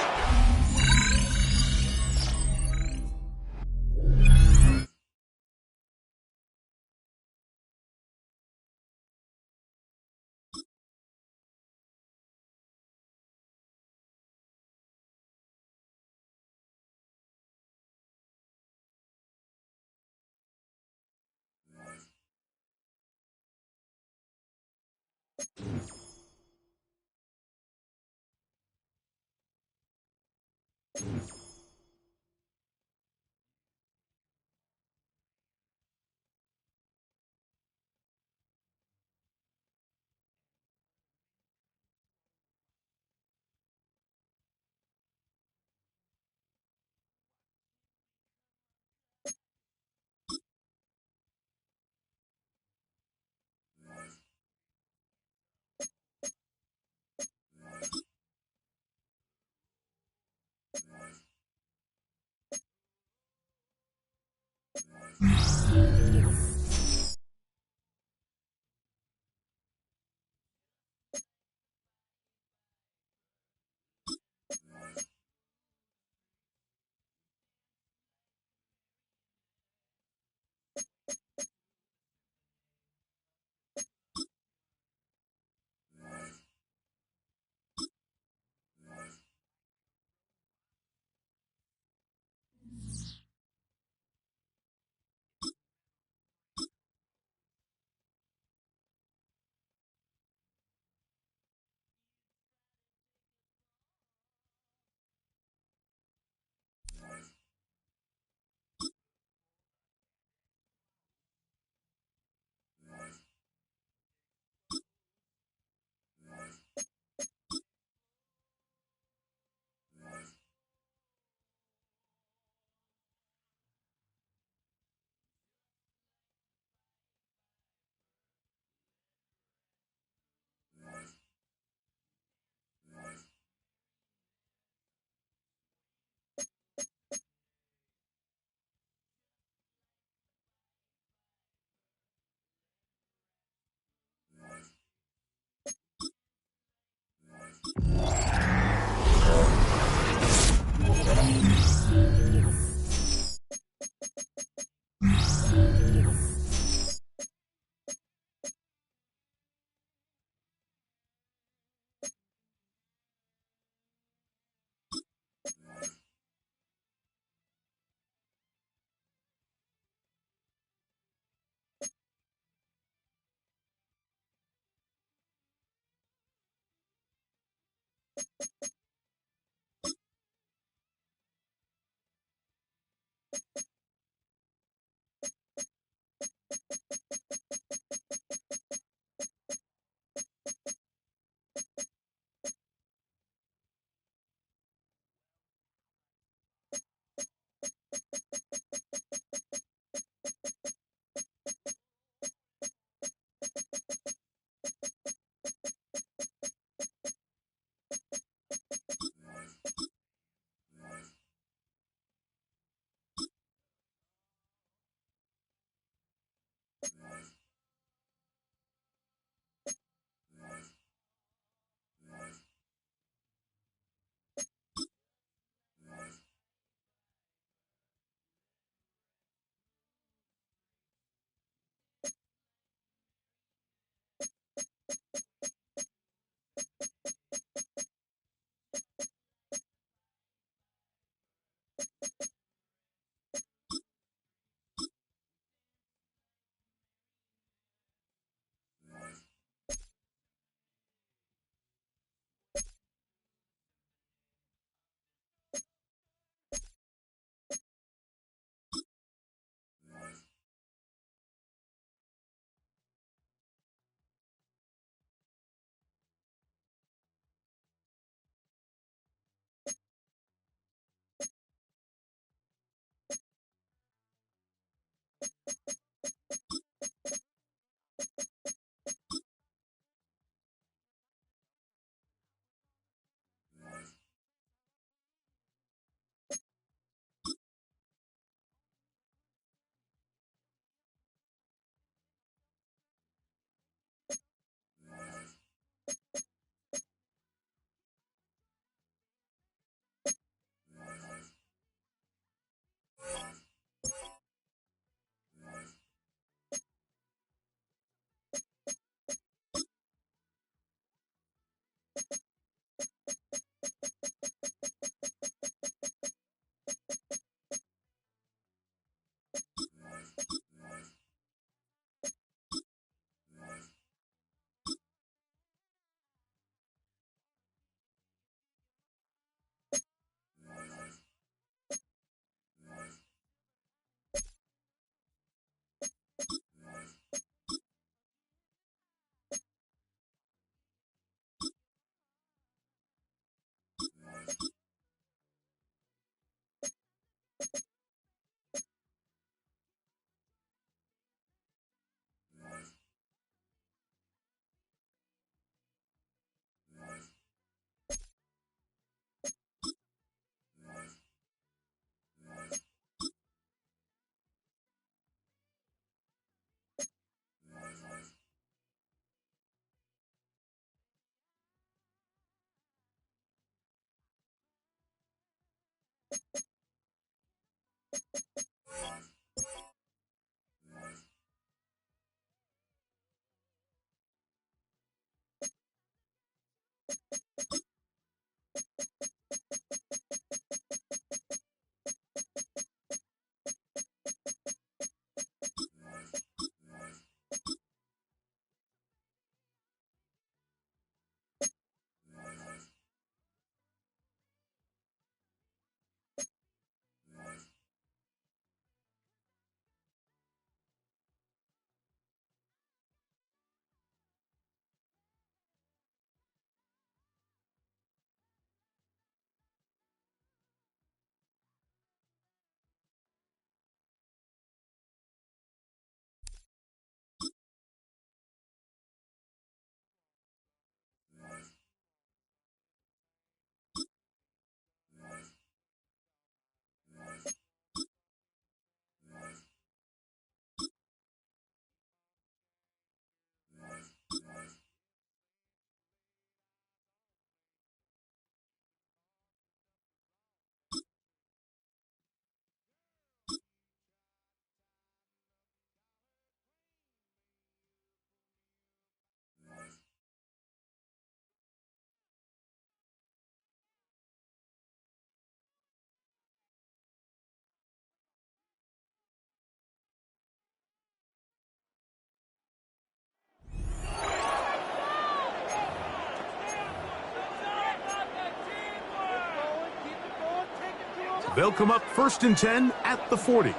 They'll come up 1st and 10 at the 40.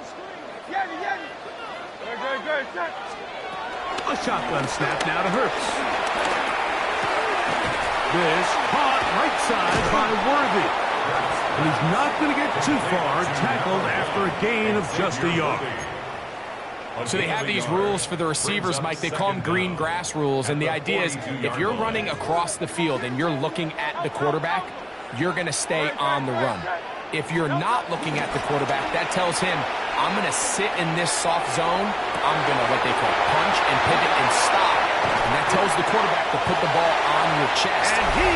A shotgun snap now to Hurts. This caught right side by Worthy. And he's not going to get too far, tackled after a gain of just a yard. So they have these rules for the receivers, Mike. They call them green grass rules. And the idea is if you're running across the field and you're looking at the quarterback, you're going to stay on the run. If you're not looking at the quarterback, that tells him, I'm going to sit in this soft zone. I'm going to, what they call, punch and pivot and stop. And that tells the quarterback to put the ball on your chest. And he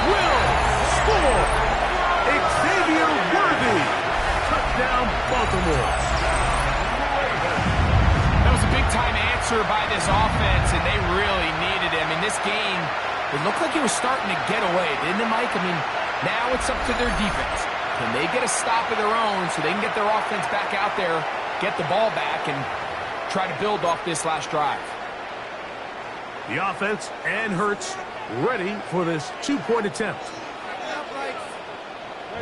will score. Xavier Worthy. Touchdown, Baltimore. That was a big-time answer by this offense, and they really needed him. In this game, it looked like it was starting to get away, didn't it, Mike? I mean, now it's up to their defense. Can they get a stop of their own so they can get their offense back out there, get the ball back, and try to build off this last drive? The offense and Hurts ready for this two-point attempt.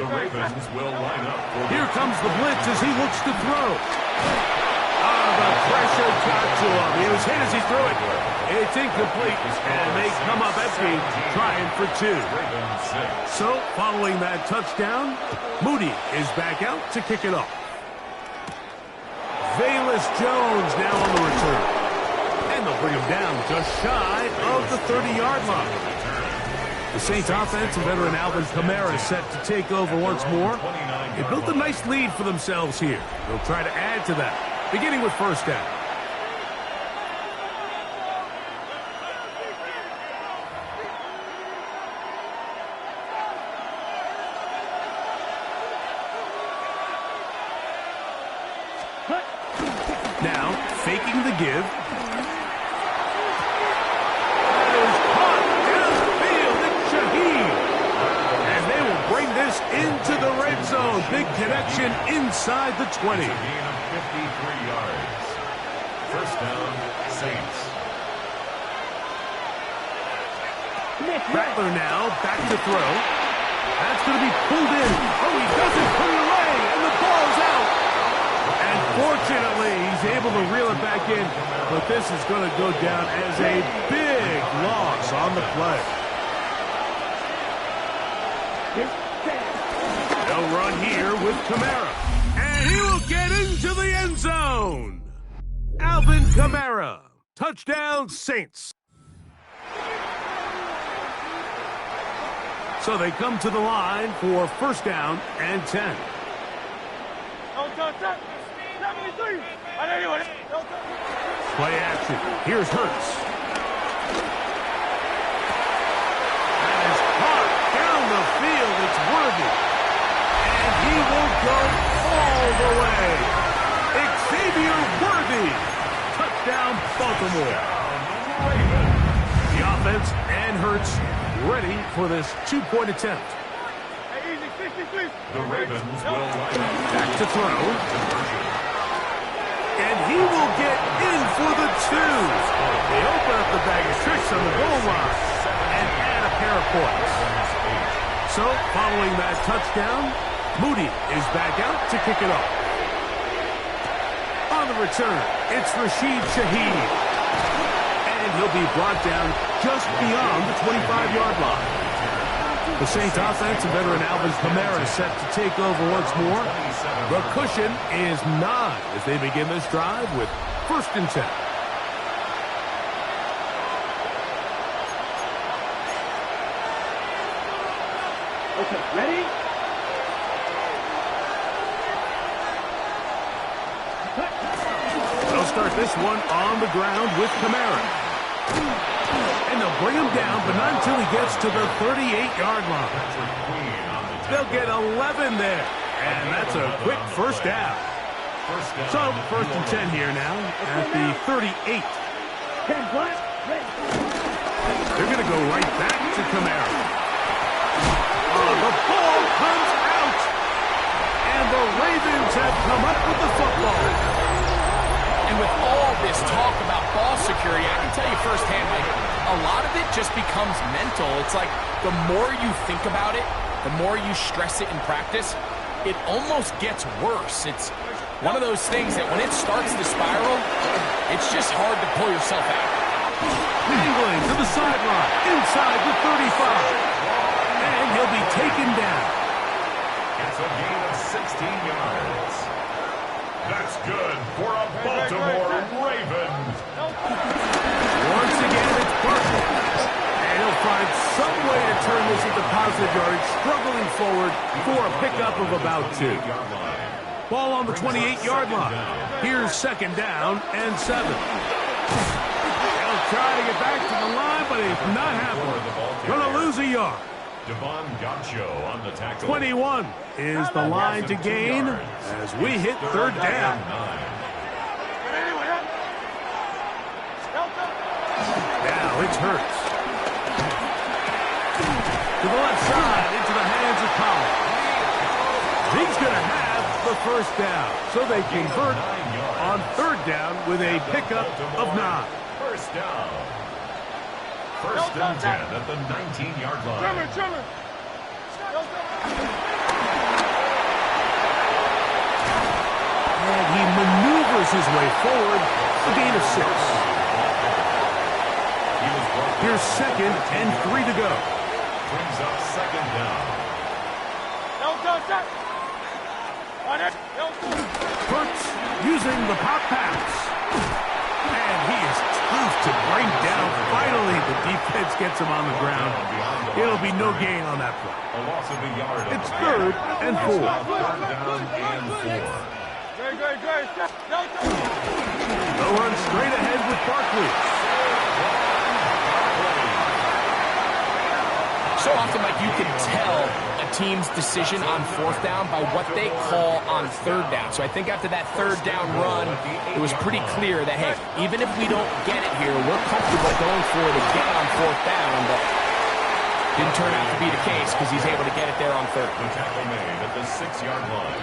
The Ravens will line up. Here comes the blitz as he looks to throw. The pressure got to him. He was hit as he threw it. It's incomplete, and they come up empty, trying for 2. So, following that touchdown, Moody is back out to kick it off. Velus Jones now on the return. And they'll bring him down just shy of the 30-yard line. The Saints offense and veteran Alvin Kamara set to take over once more. They built a nice lead for themselves here. They'll try to add to that, beginning with 1st down. Now, faking the give. Into the red zone. Big connection inside the 20. Gain of 53 yards. 1st down, Saints. Rattler now back to throw. That's going to be pulled in. Oh, he doesn't put it away, and the ball's out. And fortunately, he's able to reel it back in, but this is going to go down as a big loss on the play. They'll run here with Kamara. And he will get into the end zone. Alvin Kamara. Touchdown, Saints. So they come to the line for 1st down and 10. Play action. Here's Hurts. That is caught down the field. It's Worthy. And he will go all the way. Xavier Worthy. Touchdown, Baltimore. The offense and Hurts ready for this two-point attempt. The Ravens will line up. Back to throw. And he will get in for the 2. They open up the bag of tricks on the goal line and add a pair of points. So, following that touchdown, Moody is back out to kick it off. On the return, it's Rashid Shaheed. And he'll be brought down just beyond the 25-yard line. The Saints offense and veteran Alvin Kamara set to take over once more. The cushion is 9 as they begin this drive with 1st and 10. Okay, ready? They'll start this one on the ground with Kamara. And they'll bring him down, but not until he gets to the 38-yard line. They'll get 11 there, and that's a quick 1st down. So, 1st and 10 here now at the 38. They're going to go right back to Kamara. Oh, the ball comes out, and the Ravens have come up with the football. And with all this talk about ball security, I can tell you firsthand, like, a lot of it just becomes mental. It's like the more you think about it, the more you stress it in practice, it almost gets worse. It's one of those things that when it starts to spiral, it's just hard to pull yourself out. Angling to the sideline, inside the 35. And he'll be taken down. It's a gain of 16 yards. That's good for a Baltimore Raven. Once again, it's Barkley. And he'll find some way to turn this into positive yardage, struggling forward for a pickup of about 2. Ball on the 28-yard line. Here's second down and 7. They'll try to get back to the line, but it's not happening. Going to lose a yard. Devon Gaucho on the tackle. 21 is the line to gain as we hit third down. Now it's Hurts. To the left side, into the hands of Collins. He's going to have the first down. So they convert on third down with a pickup of 9. First down. First and 10 at the 19-yard line. And he maneuvers his way forward. A gain of 6. Here's second and 3 to go. Brings up second down. Hurts using the pop pass. And he is tough to bring down. Finally, the defense gets him on the ground. It'll be no gain on that play. A loss of a yard. It's third and 4. Third down and 4. They'll run straight ahead with Barkley. So often, Mike, you can tell a team's decision on fourth down by what they call on third down. So I think after that third down run, it was pretty clear that, hey, even if we don't get it here, we're comfortable going for it again on fourth down. But didn't turn out to be the case because he's able to get it there on third. The tackle made at the 6-yard line.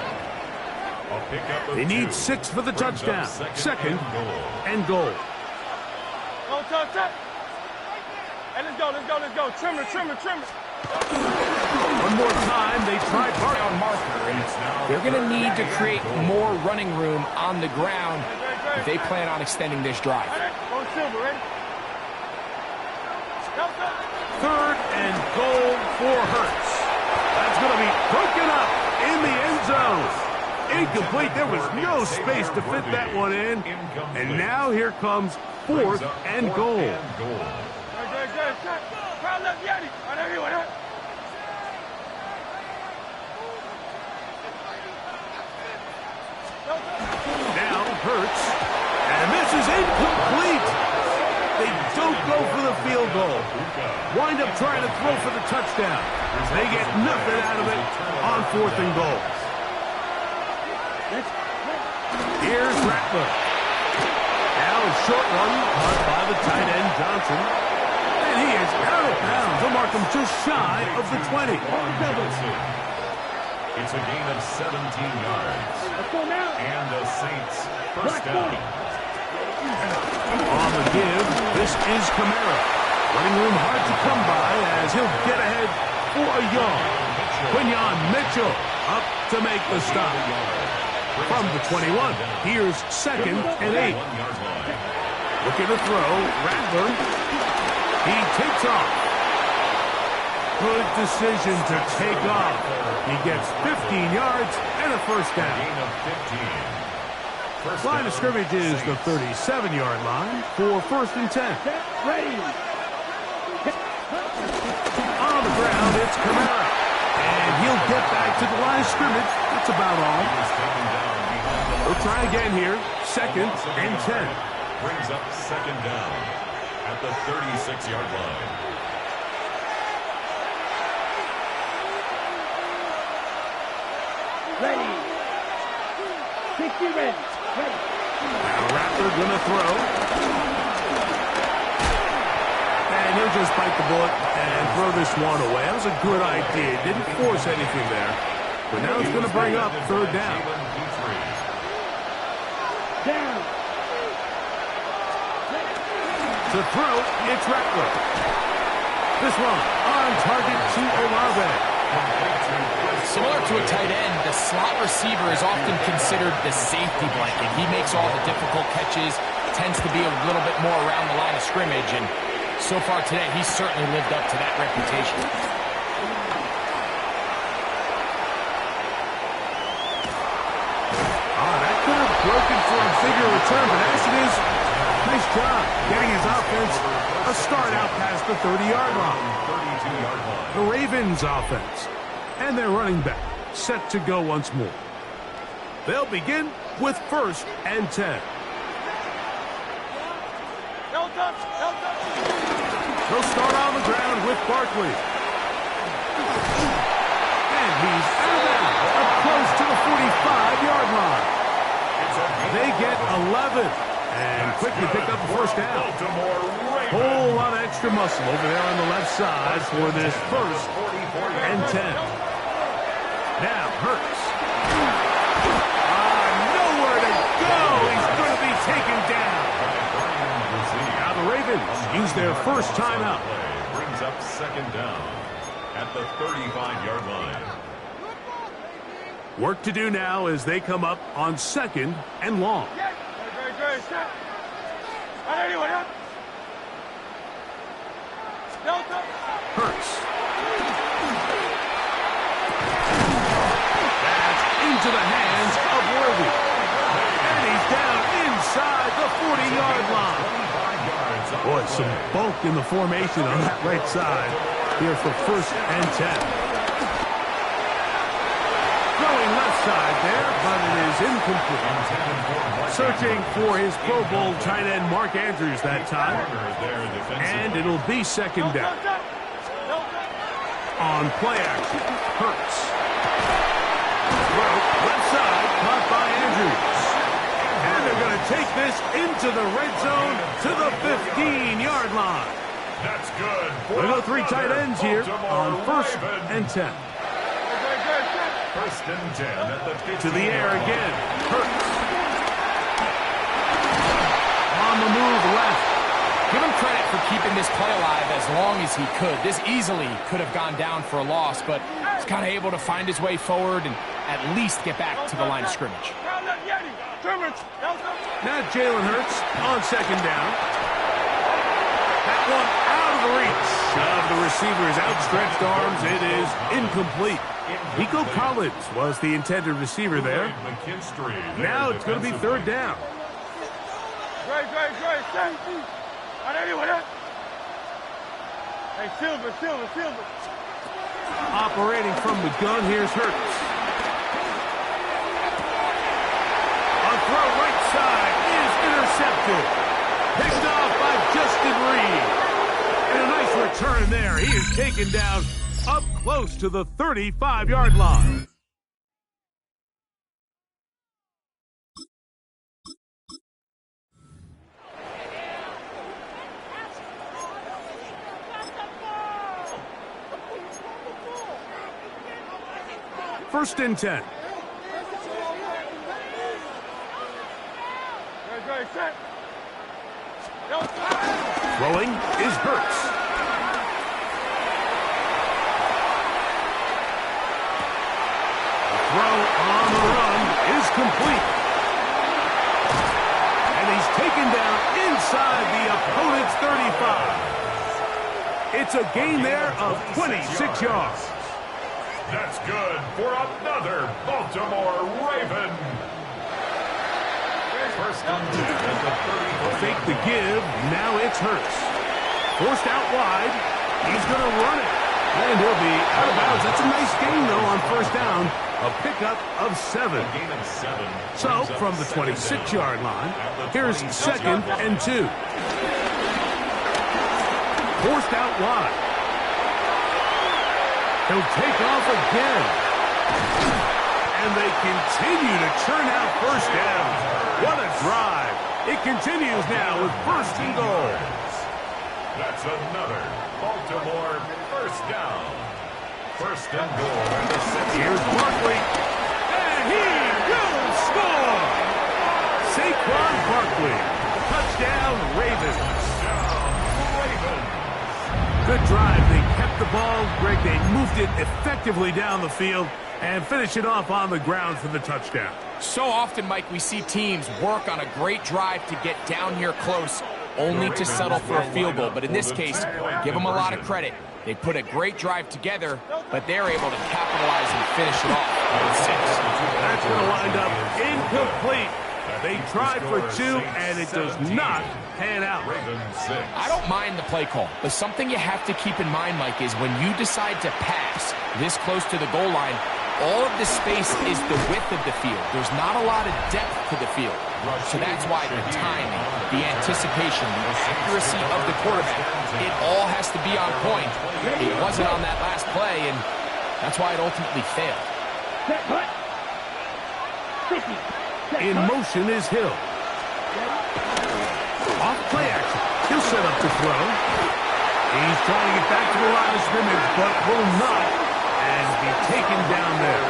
A pickup of They need 2. 6 for the touchdown. Second and goal. Let's go. Trimmer. One more time, they try Down marker, and they're going to need to create more running room on the ground if they plan on extending this drive. Third and goal for Hurts. That's going to be broken up in the end zone. Incomplete. There was no space to fit that one in. And now here comes fourth and goal. Now Hurts. And this is incomplete. They don't go for the field goal. Wind up trying to throw for the touchdown. They get nothing out of it on fourth and goal. Here's Rattler. Now a short one caught by the tight end Johnson. And he is out of bounds. They'll mark him just shy of the 20. It's a gain of 17 yards. And the Saints first down. On the give, this is Kamara. Running room hard to come by as he'll get ahead for a yard. Quinyon Mitchell up to make the stop. From the 21, here's second and 8. Looking to throw, Rattler. He takes off. Good decision to take off. He gets 15 yards and a first down. Line of scrimmage is the 37-yard line for first and 10. Ready. On the ground, it's Kamara. And he'll get back to the line of scrimmage. That's about all. We'll try again here. Second and 10. Brings up second down at the 36-yard line. Ready. 60 ready. Now Rattler gonna throw. And he'll just bite the bullet and throw this one away. That was a good idea. Didn't force anything there. But now it's gonna bring up third down. Down. To throw, it's Rattler. This one on target to Olave. Similar to a tight end, the slot receiver is often considered the safety blanket. He makes all the difficult catches, tends to be a little bit more around the line of scrimmage, and so far today, he's certainly lived up to that reputation. That could have broken for a bigger return, but as it is, nice job getting his offense a start out past the 30-yard line. The Ravens offense and their running back set to go once more. They'll begin with 1st and 10. They'll start on the ground with Barkley. And he's out of bounds, up close to the 45-yard line. They get 11 and quickly pick up the first down. Whole lot of extra muscle over there on the left side for this 1st and 10. Now Hurts. Nowhere to go. He's going to be taken down. Now the Ravens use their first timeout. Brings up 2nd down at the 35-yard line. Work to do now as they come up on 2nd and long. Hurts. That's into the hands of Worthy. And he's down inside the 40-yard line. Boy, some bulk in the formation on that right side here for 1st and 10. Throwing left side there, but it is incomplete. Searching for his Pro Bowl tight end Mark Andrews that time. And it'll be 2nd down. On play action, Hurts. Left side, caught by Andrews. And they're going to take this into the red zone to the 15-yard line. That's good. We'll go 3 tight ends here on 1st and 10. 1st and 10 at the 15. To the air again. Hurts. On the move left. Give him credit for keeping this play alive as long as he could. This easily could have gone down for a loss, but he's kind of able to find his way forward and at least get back to the line of scrimmage. Now Jalen Hurts on 2nd down. That one out of the reach of the receiver's outstretched arms. It is incomplete. Nico Collins was the intended receiver there. Now it's going to be 3rd down. Silver. Operating from the gun, here's Hurts. A throw right side is intercepted. Picked off by Justin Reed. And a nice return there. He is taken down up close to the 35-yard line. First and 10. Throwing is Hurts. Throw on the run is complete. And he's taken down inside the opponent's 35. It's a gain there of 26 yards. That's good for another Baltimore Raven. 1st and 10 at the 30. Fake the give. Now it's Hurts. Forced out wide. He's going to run it. And he'll be out of bounds. That's a nice gain, though, on 1st down. A pickup of 7. So, from the 26-yard line, here's 2nd and 2. Forced out wide. He'll take off again. And they continue to churn out 1st down. What a drive. It continues now with 1st and goal. That's another Baltimore 1st down. 1st and goal. Here's Barkley. And he will score. Saquon Barkley. Touchdown, Ravens. Good drive. They kept the ball. Greg, they moved it effectively down the field. And finish it off on the ground for the touchdown. So often, Mike, we see teams work on a great drive to get down here close, only to settle for a field goal. But in this case, give them a lot of credit. They put a great drive together, but they're able to capitalize and finish it off with 6. That's going to wind up incomplete. They tried for 2, and it does not pan out. I don't mind the play call, but something you have to keep in mind, Mike, is when you decide to pass this close to the goal line, all of the space is the width of the field. There's not a lot of depth to the field. So that's why the timing, the anticipation, the accuracy of the quarterback, it all has to be on point. It wasn't on that last play, and that's why it ultimately failed. In motion is Hill. Off play action. He'll set up to throw. He's trying to get back to the line of scrimmage, but will not, and be taken down there.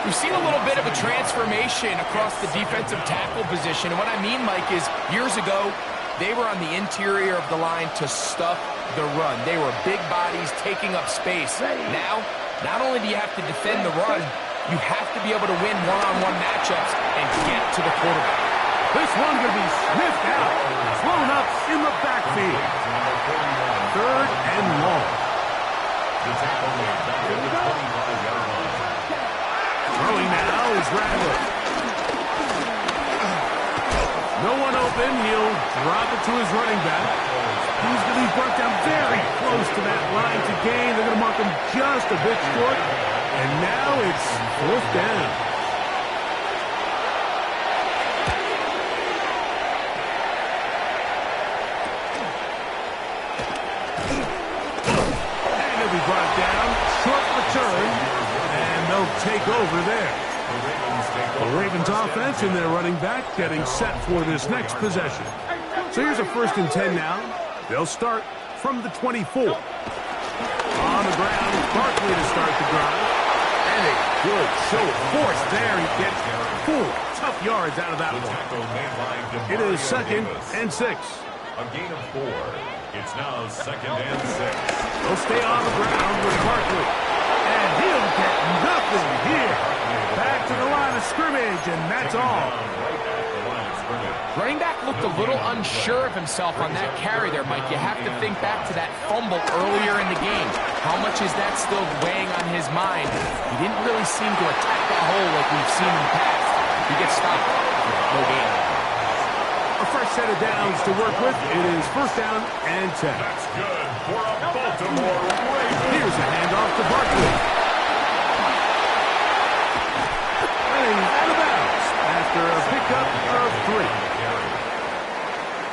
We've seen a little bit of a transformation across the defensive tackle position. And what I mean, Mike, is years ago, they were on the interior of the line to stuff the run. They were big bodies taking up space. Now, not only do you have to defend the run, you have to be able to win one-on-one matchups and get to the quarterback. This one going to be sniffed out. Thrown up in the backfield. 3rd and long. Throwing now is Rattler. No one open. He'll drop it to his running back. He's going to be brought down very close to that line to gain. They're going to mark him just a bit short. And now it's 4th down. And he'll be brought down. Short return. And they'll take over there. The Ravens offense and their running back getting set for this next possession. So here's a 1st and 10 now. They'll start from the 24. On the ground, Barkley to start the drive. And a good show of force there. He gets 4 tough yards out of that one. It is 2nd and 6. A gain of 4. It's now 2nd and 6. They'll stay on the ground with Barkley. And he'll get nothing here. Back to the line of scrimmage, and that's all. Running back looked a little unsure of himself on that carry there, Mike. You have to think back to that fumble earlier in the game. How much is that still weighing on his mind? He didn't really seem to attack that hole like we've seen in the past. He gets stopped. No gain. A fresh set of downs to work with. It is 1st down and 10. That's good for a Baltimore Ravens. Here's a handoff to Barkley. And out of bounds after a pickup of 3.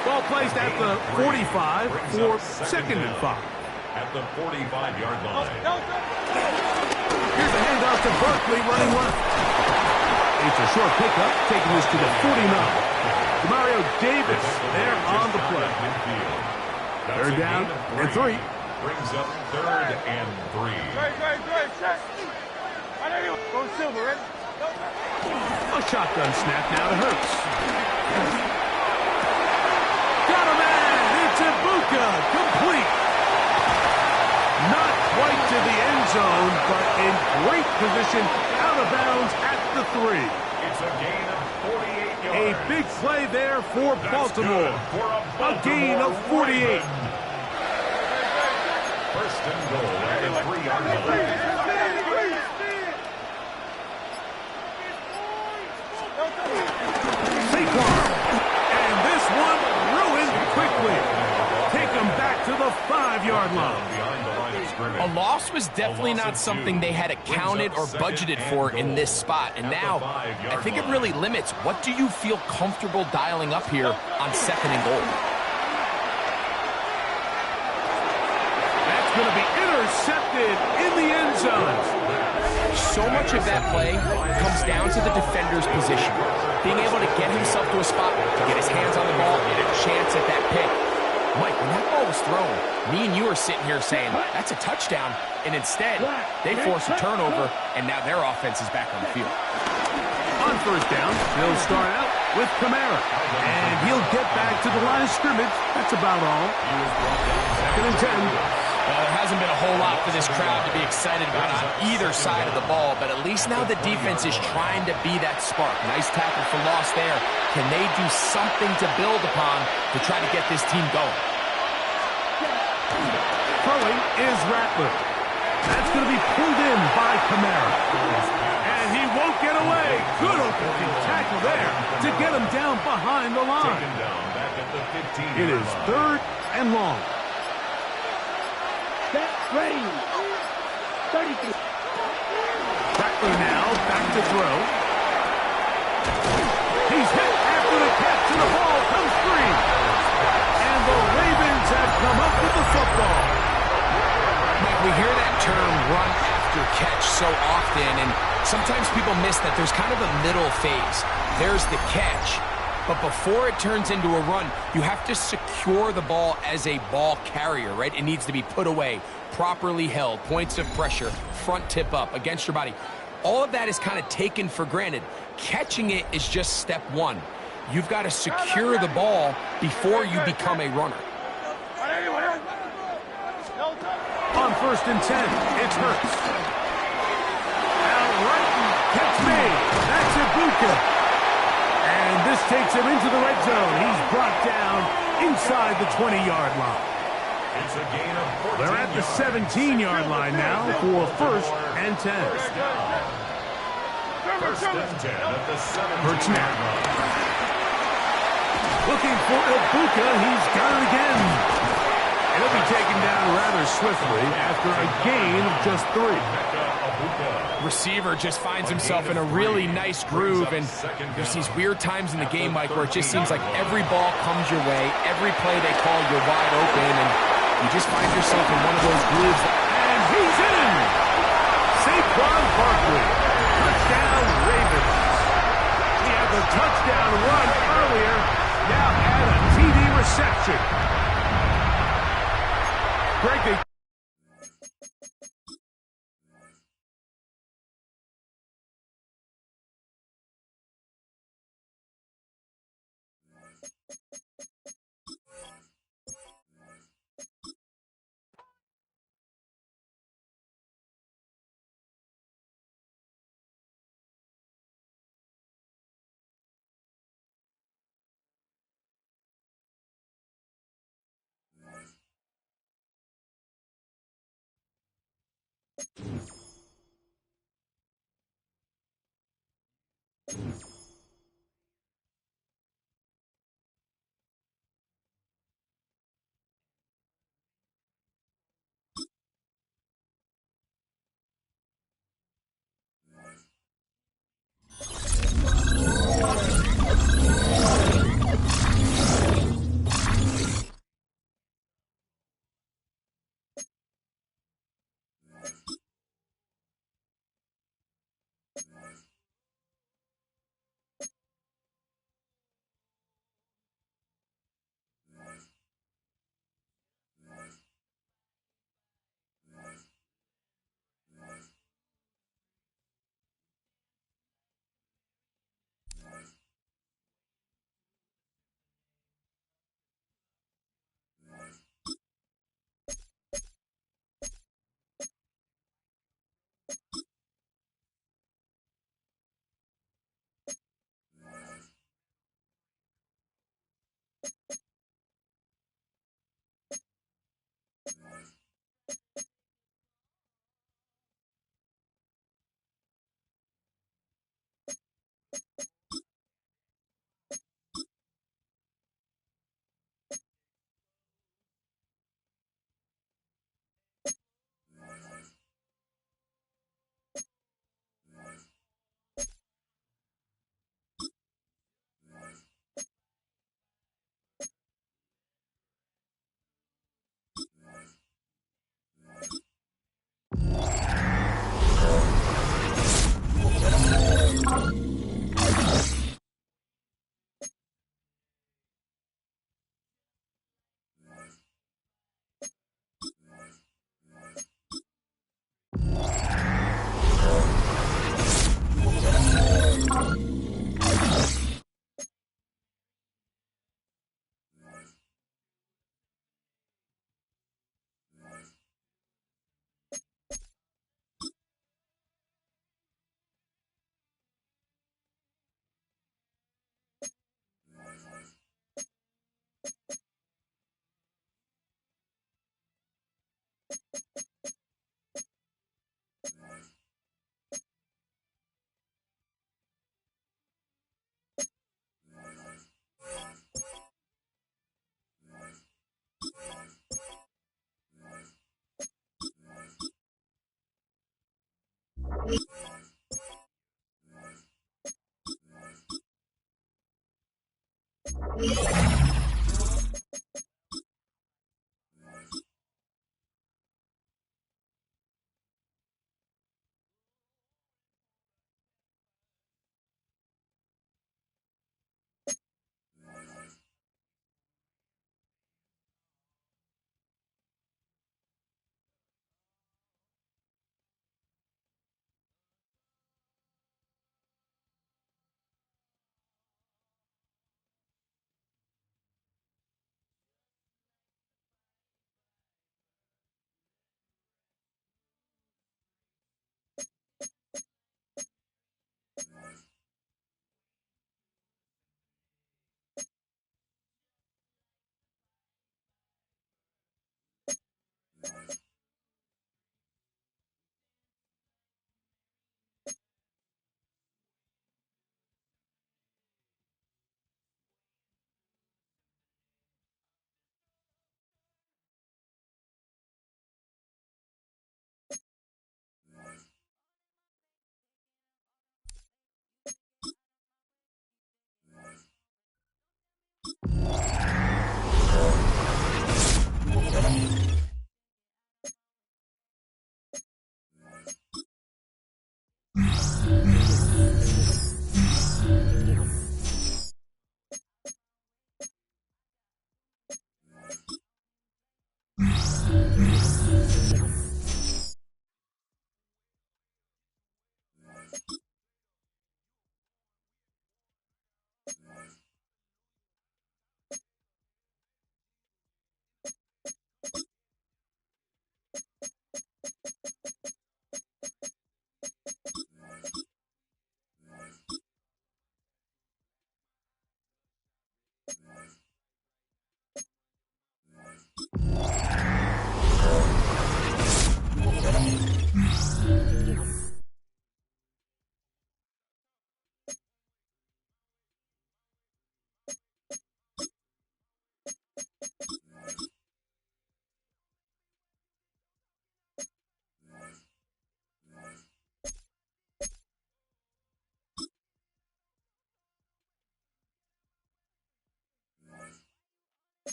Ball placed at the 45 for 2nd and 5. At the 45-yard line. Here's a handoff to Barkley running left. It's a short pickup, taking this to the 49. Mario Davis there on the play. 3rd down and 3. Brings up 3rd and 3. Go Silver, ready? A shotgun snap now to Hurts. Got a man! It's Ibuka, complete. Not quite to the end zone, but in great position, out of bounds at the 3. It's a gain of 48 yards. A big play there for Baltimore. A gain of 48. 1st and goal at the 3-yard line. And this one ruined quickly. Take them back to the 5-yard line. A loss was definitely not something they had accounted or budgeted for in this spot. And now, I think it really limits what do you feel comfortable dialing up here on 2nd and goal. That's going to be intercepted in the end zone. So much of that play comes down to the defender's position. Being able to get himself to a spot, to get his hands on the ball, get a chance at that pick. Mike, when that ball was thrown, me and you are sitting here saying, that's a touchdown. And instead, they force a turnover, and now their offense is back on the field. On first down. They'll start out with Kamara. And he'll get back to the line of scrimmage. That's about all. 2nd and 10. Well, there hasn't been a whole lot for this crowd to be excited about on either side of the ball, but at least now the defense is trying to be that spark. Nice tackle for loss there. Can they do something to build upon to try to get this team going? Throwing is Rattler. That's going to be pulled in by Kamara. And he won't get away. Good opening tackle there to get him down behind the line. It is 3rd and long. Ready. 33. Rattler now back to throw. He's hit after the catch, and the ball comes free. And the Ravens have come up with the football. Mike, we hear that term run after catch so often, and sometimes people miss that there's kind of a middle phase. There's the catch, but before it turns into a run, you have to secure the ball as a ball carrier, right? It needs to be put away, properly held, points of pressure, front tip up against your body. All of that is kind of taken for granted. Catching it is just step one. You've got to secure the ball before you become a runner. On 1st and 10, it's Hurts. Out right, catch made. That's Ibuka. And this takes him into the red zone. He's brought down inside the 20-yard line. It's a gain of 14 They're at the 17-yard line now for 1st and 10. 1st and 10 at the Hurts now. 17-yard line. Looking for Ibuka. He's got it again. And he'll be taken down rather swiftly after a gain of just 3. Receiver just finds himself in a really nice groove, and there's these weird times in the game, Mike, where it just seems like every ball comes your way, every play they call, you're wide open, and you just find yourself in one of those grooves. And he's in! Saquon Barkley. Touchdown, Ravens. He had the touchdown run earlier. Now add a TD reception. Greg, they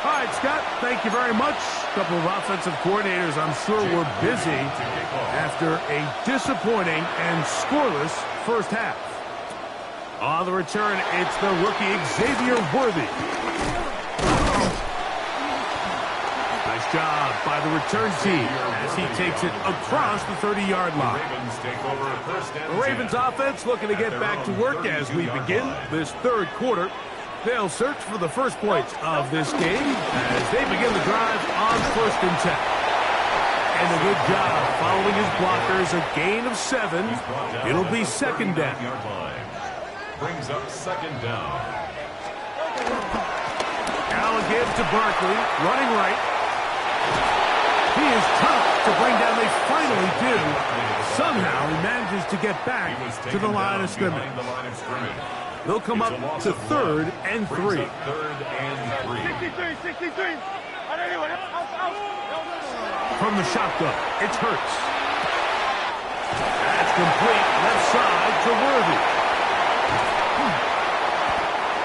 All right, Scott, thank you very much. A couple of offensive coordinators, I'm sure, were busy after a disappointing and scoreless first half. On the return, it's the rookie Xavier Worthy. Nice job by the return team as he takes it across the 30-yard line. The Ravens offense looking to get back to work as we begin this third quarter. They'll search for the first points of this game as they begin the drive on 1st and 10. And a good job following his blockers, a gain of 7. It'll be 2nd down. Brings up 2nd down. Now again to Barkley, running right. He is tough to bring down. They finally do. Somehow he manages to get back to the line of scrimmage. They'll come up to 3rd and 3. 3rd and 3. 63. From the shotgun, it's Hurts. That's complete, left side to Worthy.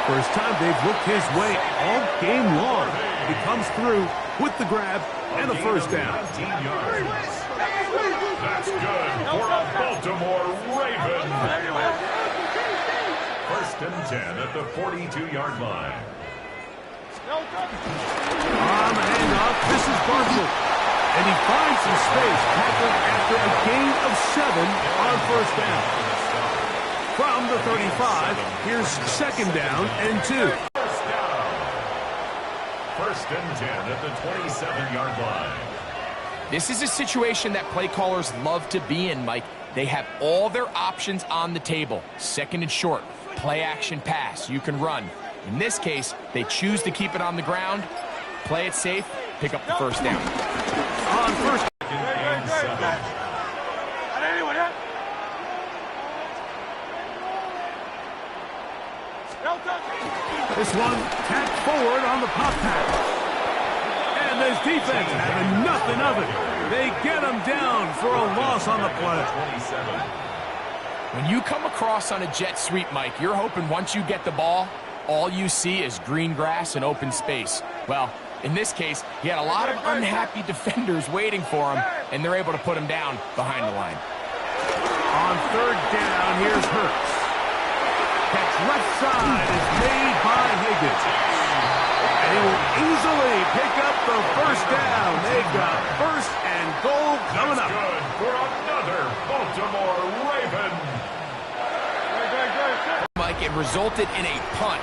First time they've looked his way all game long. He comes through with the grab and a first down. That's good for a Baltimore Raven. First and 10 at the 42-yard line. On the handoff, this is Barkley. And he finds some space, tackled after a gain of 7 on first down. From the 35, here's second down and 2. First and 10 at the 27-yard line. This is a situation that play callers love to be in, Mike. They have all their options on the table. Second and short, play action pass, you can run. In this case, they choose to keep it on the ground, play it safe, pick up the first down. On first and 7. This one tapped forward on the pop pass. And this defense having nothing of it. They get him down for a loss on the play. When you come across on a jet sweep, Mike, you're hoping once you get the ball, all you see is green grass and open space. Well, in this case, he had a lot of unhappy defenders waiting for him, and they're able to put him down behind the line. On third down, here's Hurts. Catch left side is made by Higgins. And he will easily pick up the first down. They've got first and goal coming up. Good for another Baltimore Raven. Mike, it resulted in a punt.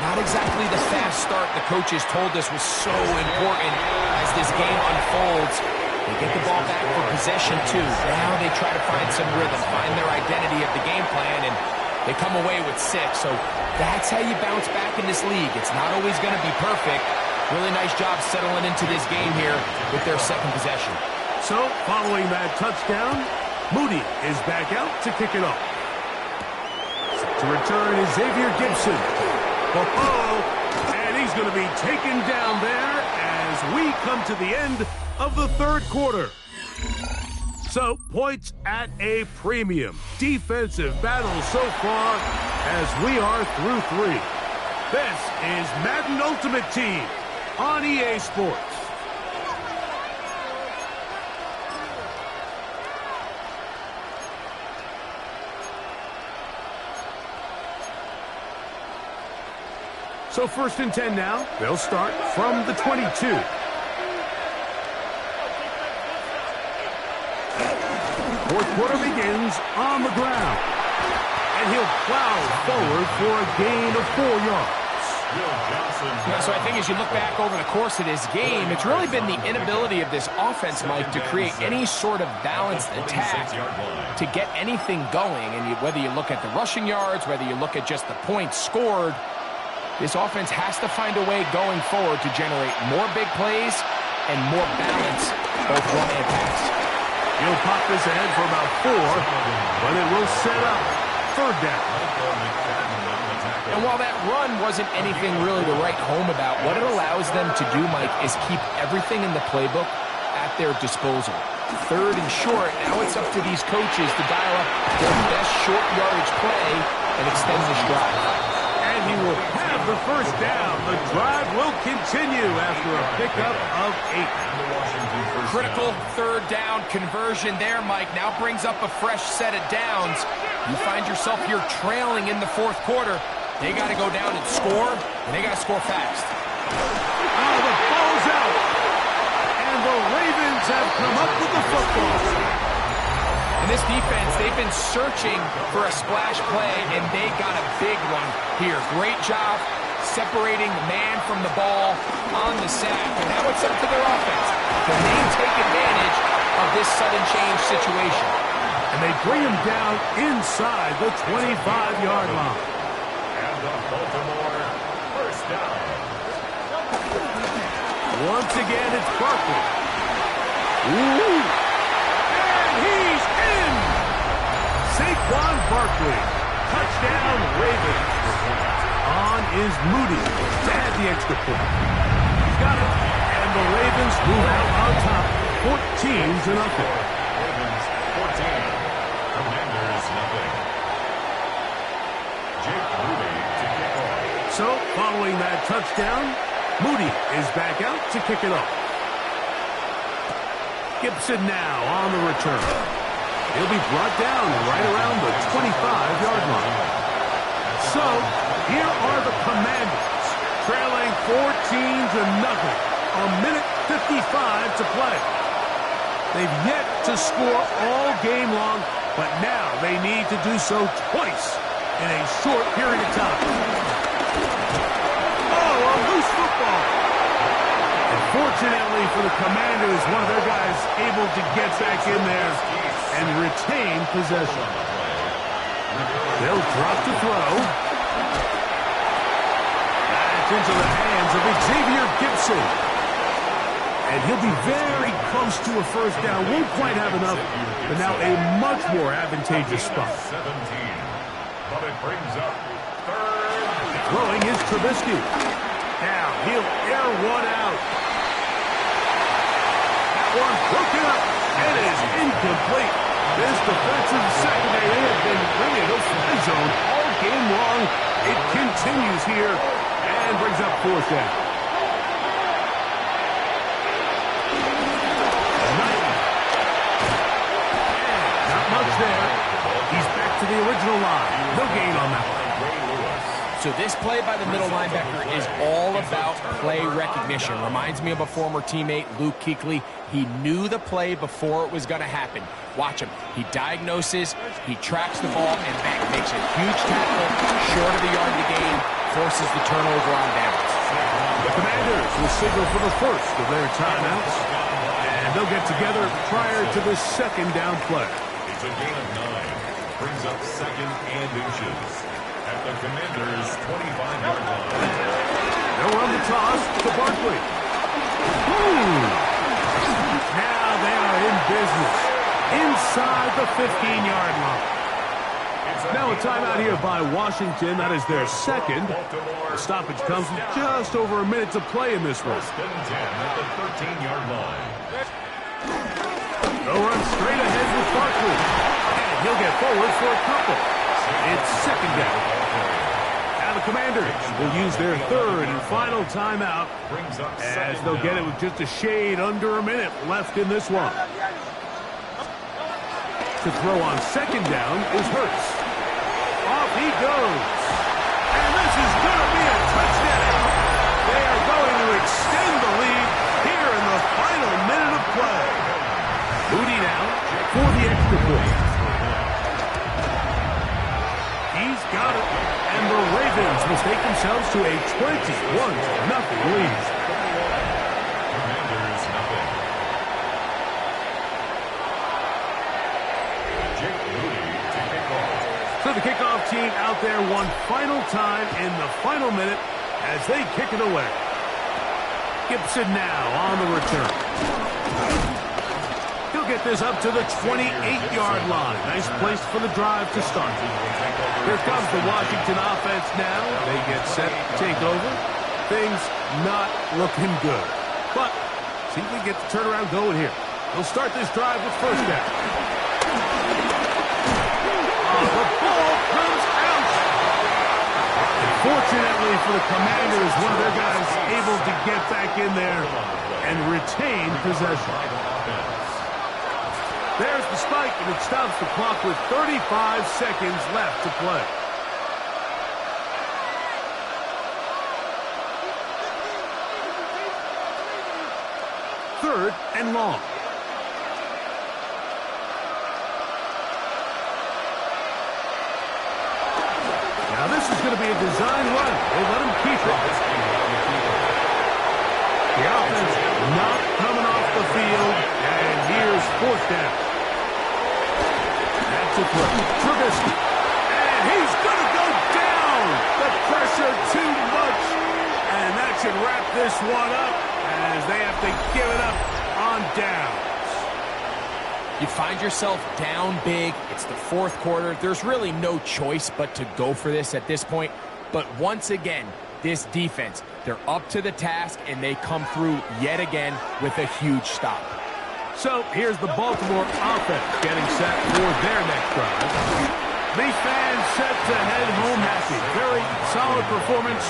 Not exactly the fast start the coaches told us was so important as this game unfolds. They get the ball back for possession, too. Now they try to find some rhythm, find their identity of the game plan, and they come away with 6. So that's how you bounce back in this league. It's not always going to be perfect. Really nice job settling into this game here with their second possession. So, following that touchdown, Moody is back out to kick it off. To return is Xavier Gibson. And he's going to be taken down there as we come to the end of the third quarter. So, points at a premium. Defensive battle so far as we are through 3. This is Madden Ultimate Team on EA Sports. So first and 10 now. They'll start from the 22. Fourth quarter begins on the ground. And he'll plow forward for a gain of 4 yards. Yeah, so I think as you look back over the course of this game, it's really been the inability of this offense, Mike, to create any sort of balanced attack to get anything going. And whether you look at the rushing yards, whether you look at just the points scored, this offense has to find a way going forward to generate more big plays and more balance, both run and pass. He'll pop this ahead for about 4, but it will set up third down. And while that run wasn't anything really to write home about, what it allows them to do, Mike, is keep everything in the playbook at their disposal. Third and short, now it's up to these coaches to dial up their best short yardage play and extend this drive. And he will have the first down. The drive will continue after a pickup of 8. Critical third down conversion there, Mike. Now brings up a fresh set of downs. You find yourself here trailing in the fourth quarter. They got to go down and score, and they got to score fast. Oh, the ball's out. And the Ravens have come up with the football. And this defense, they've been searching for a splash play, and they got a big one here. Great job separating the man from the ball on the sack. And now it's up to their offense. Can they take advantage of this sudden change situation? And they bring him down inside the 25-yard line. And the Baltimore first down. Once again, it's Barkley. Ooh. And he's in! Saquon Barkley. Touchdown, Ravens. On is Moody to add the extra point. He's got it. And the Ravens Ravens move out on top, 14-0. Ravens 14, Commanders nothing. Jake Moody to kick off. So, following that touchdown, Moody is back out to kick it off. Gibson now on the return. He'll be brought down right around the 25-yard line. So, here are the Commanders, trailing 14-0. A minute 55 to play. They've yet to score all game long, but now they need to do so twice in a short period of time. Oh, a loose football. Fortunately for the Commanders, one of their guys able to get back in there and retain possession. They'll drop to throw. That's into the hands of Xavier Gibson. And he'll be very close to a first down. Won't quite have enough, but now a much more advantageous spot. 17, but it brings up third. Throwing is Trubisky. Now he'll air one out. One broken up. It is incomplete. This defensive secondary has been bringing the fly zone all game long. It continues here and brings up fourth down. Not much there. He's back to the original line. No gain on that one. So this play by the middle linebacker is all about play recognition. Reminds me of a former teammate, Luke Kuechly. He knew the play before it was going to happen. Watch him. He diagnoses, he tracks the ball, and bang, makes a huge tackle, short of the yard to gain, forces the turnover on downs. The Commanders will signal for the first of their timeouts, and they'll get together prior to the second down play. It's a gain of 9. Brings up second and inches at the Commanders' 25-yard line. They'll run the toss to Barkley. Now they are in business inside the 15-yard line. Now a timeout here by Washington. That is their second. The stoppage comes with just over a minute to play in this one. First and 10 at the 13-yard line. They'll run straight ahead with Barkley. And he'll get forward for a couple. It's second down. Now the Commanders will use their third and final timeout as they'll get it with just a shade under a minute left in this one. To throw on second down is Hurts. Off he goes. And this is going to be a touchdown. They are going to extend the lead here in the final minute of play. Moody now for the extra point. He's got it. And the Ravens mistake themselves to a 21-0 lead. Commanders nothing. Jake Moody to kick off. So the kickoff team out there one final time in the final minute as they kick it away. Gibson now on the return. He'll get this up to the 28-yard line. Nice place for the drive to start. Here comes the Washington offense now. They get set to take over. Things not looking good. But see if we get the turnaround going here. They'll start this drive with first down. The ball comes out. Fortunately for the Commanders, one of their guys able to get back in there and retain possession. There's the spike, and it stops the clock with 35 seconds left to play. Third and long. Now this is going to be a design run. They let him keep it. The offense not coming off the field, and here's fourth down. To throw. Trubisky. And he's going to go down. The pressure too much. And that should wrap this one up as they have to give it up on downs. You find yourself down big. It's the fourth quarter. There's really no choice but to go for this at this point. But once again, this defense, they're up to the task, and they come through yet again with a huge stop. So here's the Baltimore offense getting set for their next drive. These fans set to head home happy. Very solid performance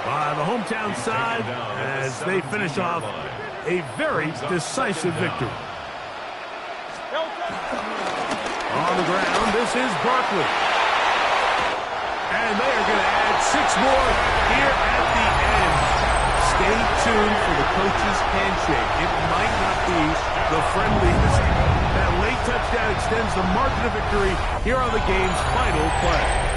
by the hometown side as they finish off a very decisive victory. On the ground, this is Barkley. And they are going to add 6 more here at the end. Stay tuned for the coach's handshake. It might not be the friendliest. That late touchdown extends the margin of victory here on the game's final play.